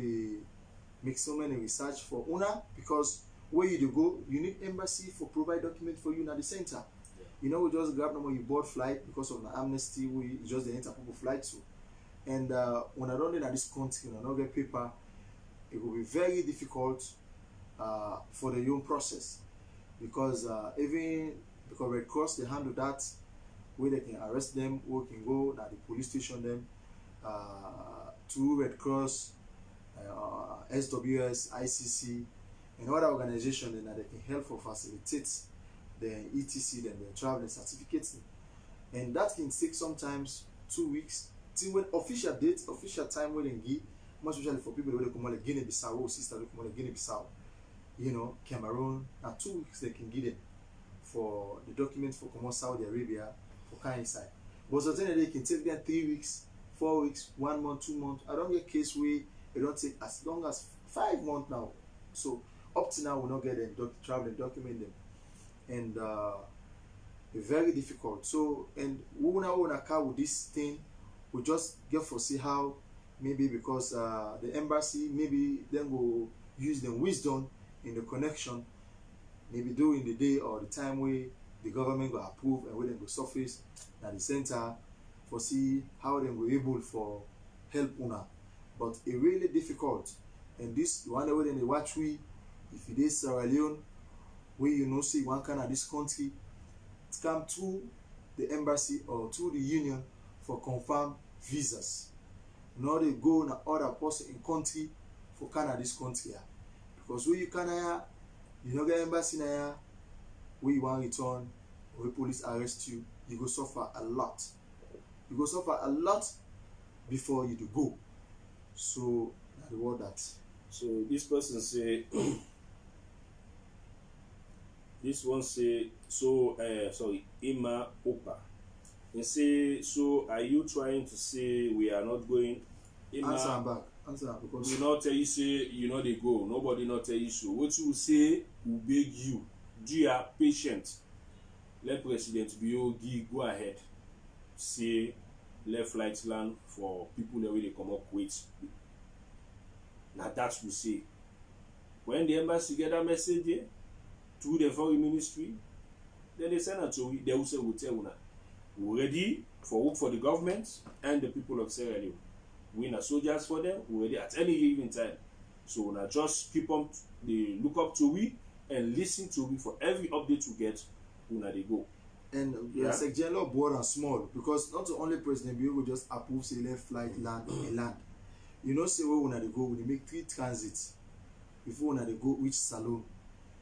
make so many research for una, because where you go, you need embassy for provide document for you at the center. Yeah. You know, we just grab number you board flight because of the amnesty, we just the enter people flight to. And when I don't in this country, when I don't get paper, it will be very difficult for the young process, because even because Red Cross they handle that, where they can arrest them, or can go at the police station them to Red Cross, SWS, ICC, and other organizations that they can help for facilitate then etc, then the traveling certificates, and that can take sometimes 2 weeks till when official date, official time wey dem give, most especially for people wey dey comot like Guinea Bissau, wey sister dey comot like Guinea Bissau, you know, Cameroon, na 2 weeks they can give them for the document for comot Saudi Arabia for kind inside. But sometimes they can take them 3 weeks, 4 weeks, 1 month, 2 months. I don't get case where it don't take as long as 5 months now. So up to now we not get them traveling document them, and very difficult. So and we wanna car with this thing, we just get for see how maybe because the embassy maybe then will use the wisdom in the connection, maybe during the day or the time where the government go approve and where they go surface at the center for see how they go able for help una. But it really difficult, and this one way they watch we if it is Sierra Leone where you know see one kind of this country, it come to the embassy or to the union for confirm visas. Now they go na other person in country for kind of this country here. Because where you can you know get embassy na where you want return or police arrest you, you go suffer a lot. You go suffer a lot before you do go. So that's the word that. So this person say this one say so sorry, Ima Opa. He say, so are you trying to say we are not going? Ima, answer am back. Answer am because we not tell you say you know they go. Nobody not tell you so. What you say will beg you. Dear patient, let President Biogi go ahead. Say let flight land for people that way they come up with. Now that's we say. When the embassy get a message there, to the foreign ministry, then they send it to they will say we tell una. We're ready for work for the government and the people of Sierra Leone. We are soldiers for them. We're ready at any given time. So now just keep on the look up to we and listen to we for every update we get. Una they go. And yes, like general board and small because not only President Bio will just approve say left flight land and land. You know say where una they go, we make 3 transits before una they go which salon.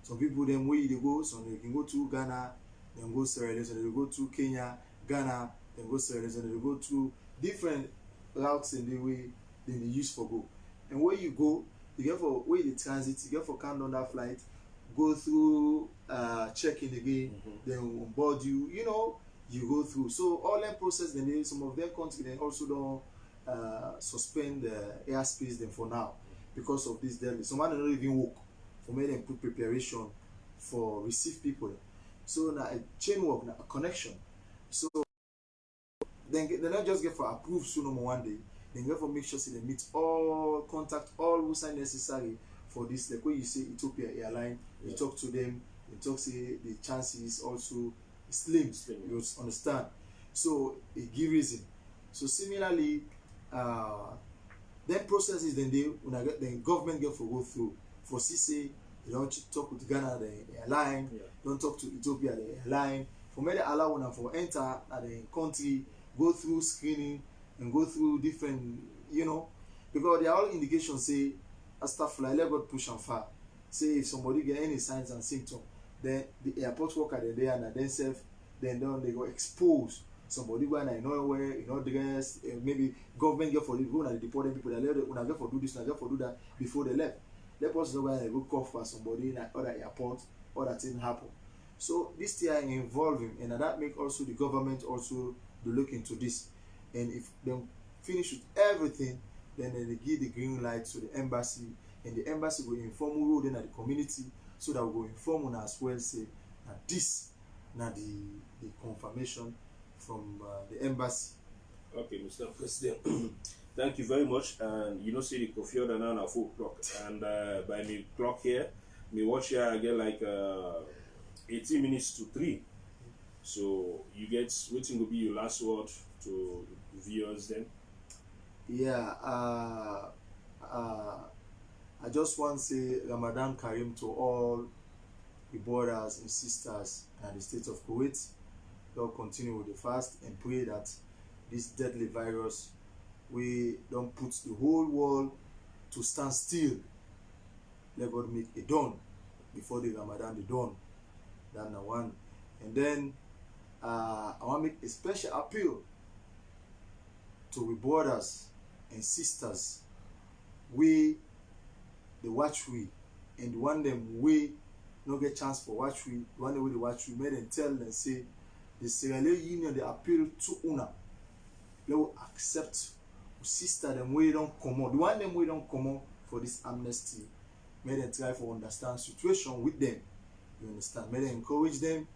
Some people them where they go, so they can go to Ghana, then go Sierra Leone, so they go to Kenya, Ghana, then go Sierra Leone, and they go to different routes in the way they use for go. And where you go, you get for where the transit, you get for count on that flight, go through check-in again, then on board you, you know, you go through. So all that process, then they, some of their countries then also don't suspend the airspace then for now because of this delay. Some man don't even work for me them put preparation for receive people. So now a chain work, now a connection. So then they not just get for approved soon number one day, then get for make sure say they meet all contact all who sign necessary for this. Like when you say Ethiopia Airline, you talk to them, you talk say the chances also slim. You understand? So it give reason. So similarly, then processes then they when I get then government get for go through for CC, you don't talk with Ghana the airline, don't talk to Ethiopia the airline. For me, they allow one for enter at the country, go through screening and go through different, you know, because they are all indications say, stuff like let God push and far. Say if somebody get any signs and symptoms, then the airport worker they there and themselves, then they go expose somebody go and nowhere, you know, dress, maybe government get for it, go and deport people, they let when I get for do this, when I get for do that before they left. Let us know when they go call for somebody in other airport, or that thing happen. So this thing are involving, and that make also the government also to look into this. And if they finish with everything, then they give the green light to the embassy, and the embassy will inform who then at the community, so that we will inform on as well say that this now the confirmation from the embassy. Okay, Mr. President. Thank you very much. And you know, see the coffee order now at 4 o'clock, and by me clock here, me watch here again like 18 minutes to 3. So you get waiting will be your last word to viewers then. Yeah, I just want to say Ramadan Karim to all the brothers and sisters in the state of Kuwait. Lord continue with the fast and pray that this deadly virus we don't put the whole world to stand still. Let God make it done before the Ramadan the dawn. That's one. And then I want to make a special appeal to we brothers and sisters, we the watch we, and the one them we no get chance for watch we, the one way they watch we, make them tell and say the Sierra Leone Union they appeal to una. They will accept sister them we don't come on. The one them we don't come on for this amnesty. Make them try for understand situation with them. You understand? May them encourage them,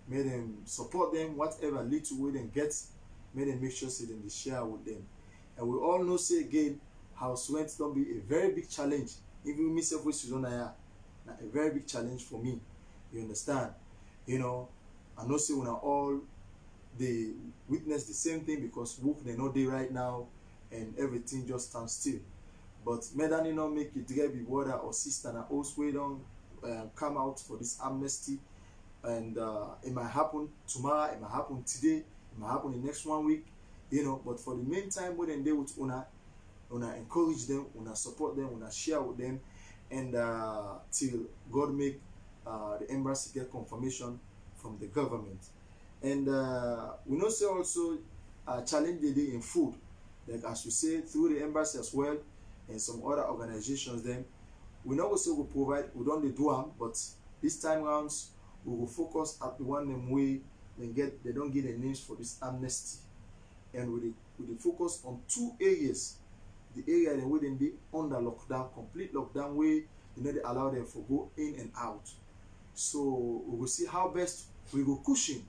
may them support them, whatever little way them get, may them make sure say them they share with them. And we all know say again, house rent don't be a very big challenge. Even myself with Susanna, a very big challenge for me. You understand? You know, I know say when all they witness the same thing because work they know they right now and everything just stands still. But Medani not make it be brother or sister and also we don't come out for this amnesty, and it might happen tomorrow, it might happen today, it might happen in the next 1 week, you know. But for the meantime, when they with una encourage them, una support them, una share with them, and till God make the embassy get confirmation from the government. And we know say also challenge the day in food, like as we say through the embassy as well, and some other organizations. Then we know also we provide, we don't do them, but this time rounds we will focus at the one them way they don't get the names for this amnesty, and we focus on 2 areas. The area they wouldn't be under lockdown, complete lockdown way, they allow them to go in and out. So we will see how best we go cushion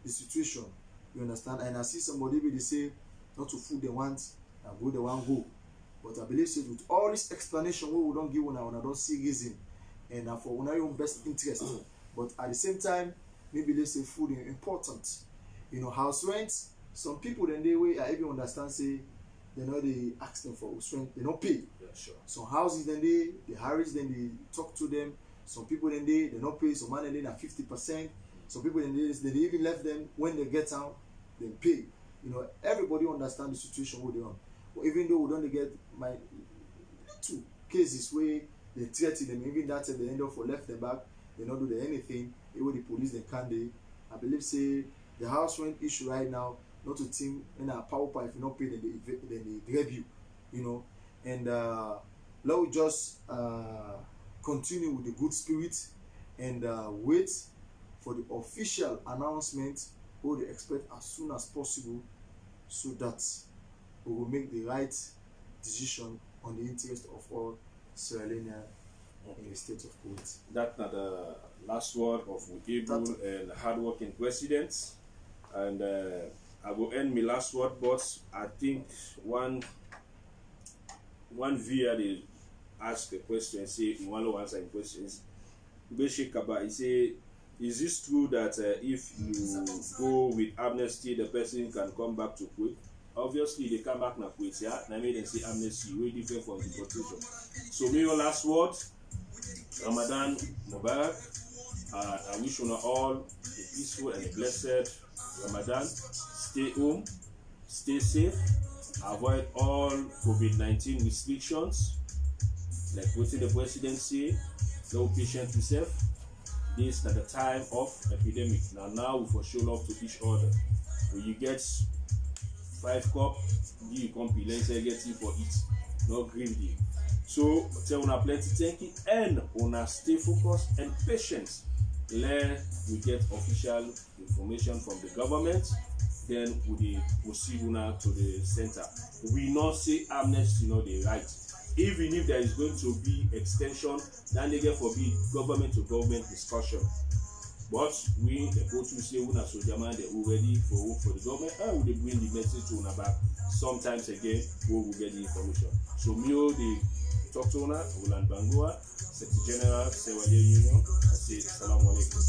the situation. You understand? And I see somebody they say not to food they want and go they want go. But I believe so with all this explanation we don't give una don't see reason and for una your best interest. But at the same time, maybe they say food is important. You know, house rent, some people then they way I even understand say they know they ask them for house rent, they don't pay. Yeah, sure. Some houses then they harass them, they talk to them. Some people then they don't pay, some money then at 50%. Some people then they even left them when they get out, they pay. You know, everybody understand the situation what they on. But even though we don't get my little cases where they threaten them, even that they end up for left them back, they not do anything, even the police they can't they. I believe say the house rent issue right now, not to think in a power if you not pay then they grab you, you know. And let we just continue with the good spirit and wait for the official announcement what they expect as soon as possible, so that we will make the right decision on the interest of all Sierra Leoneans in the state of Kuwait. That's not the last word of able and hardworking presidents. And I will end my last word, but I think one viewer they ask a question, say in one of answering questions, Beshikaba, he say, is this true that if you go with amnesty, the person can come back to Kuwait? Obviously, they come back to Kuwait, yeah? And I made them say amnesty, way different from deportation. So, my last word, Ramadan Mubarak. I wish you all a peaceful and a blessed Ramadan. Stay home, stay safe, avoid all COVID-19 restrictions. Like what the president say, no patient yourself. This is not the time of epidemic. Now we for show love to each other. When you get 5 cups, you come let's get it for it. No greedy. So tell una plenty thank you and una stay focused and patient. Let we get official information from the government. Then we proceed una to the center. We not say amnesty, no the right. Even if there is going to be extension, then they get forbid government to government discussion. But we, the coach will say, una soldier man, they are ready for work for the government, and we bring the message to una back. Sometimes again, we will get the information. So, me, the talk to una, Ulan Bangua, Secretary General, Sierra Leone Union, I say, Assalamu alaikum.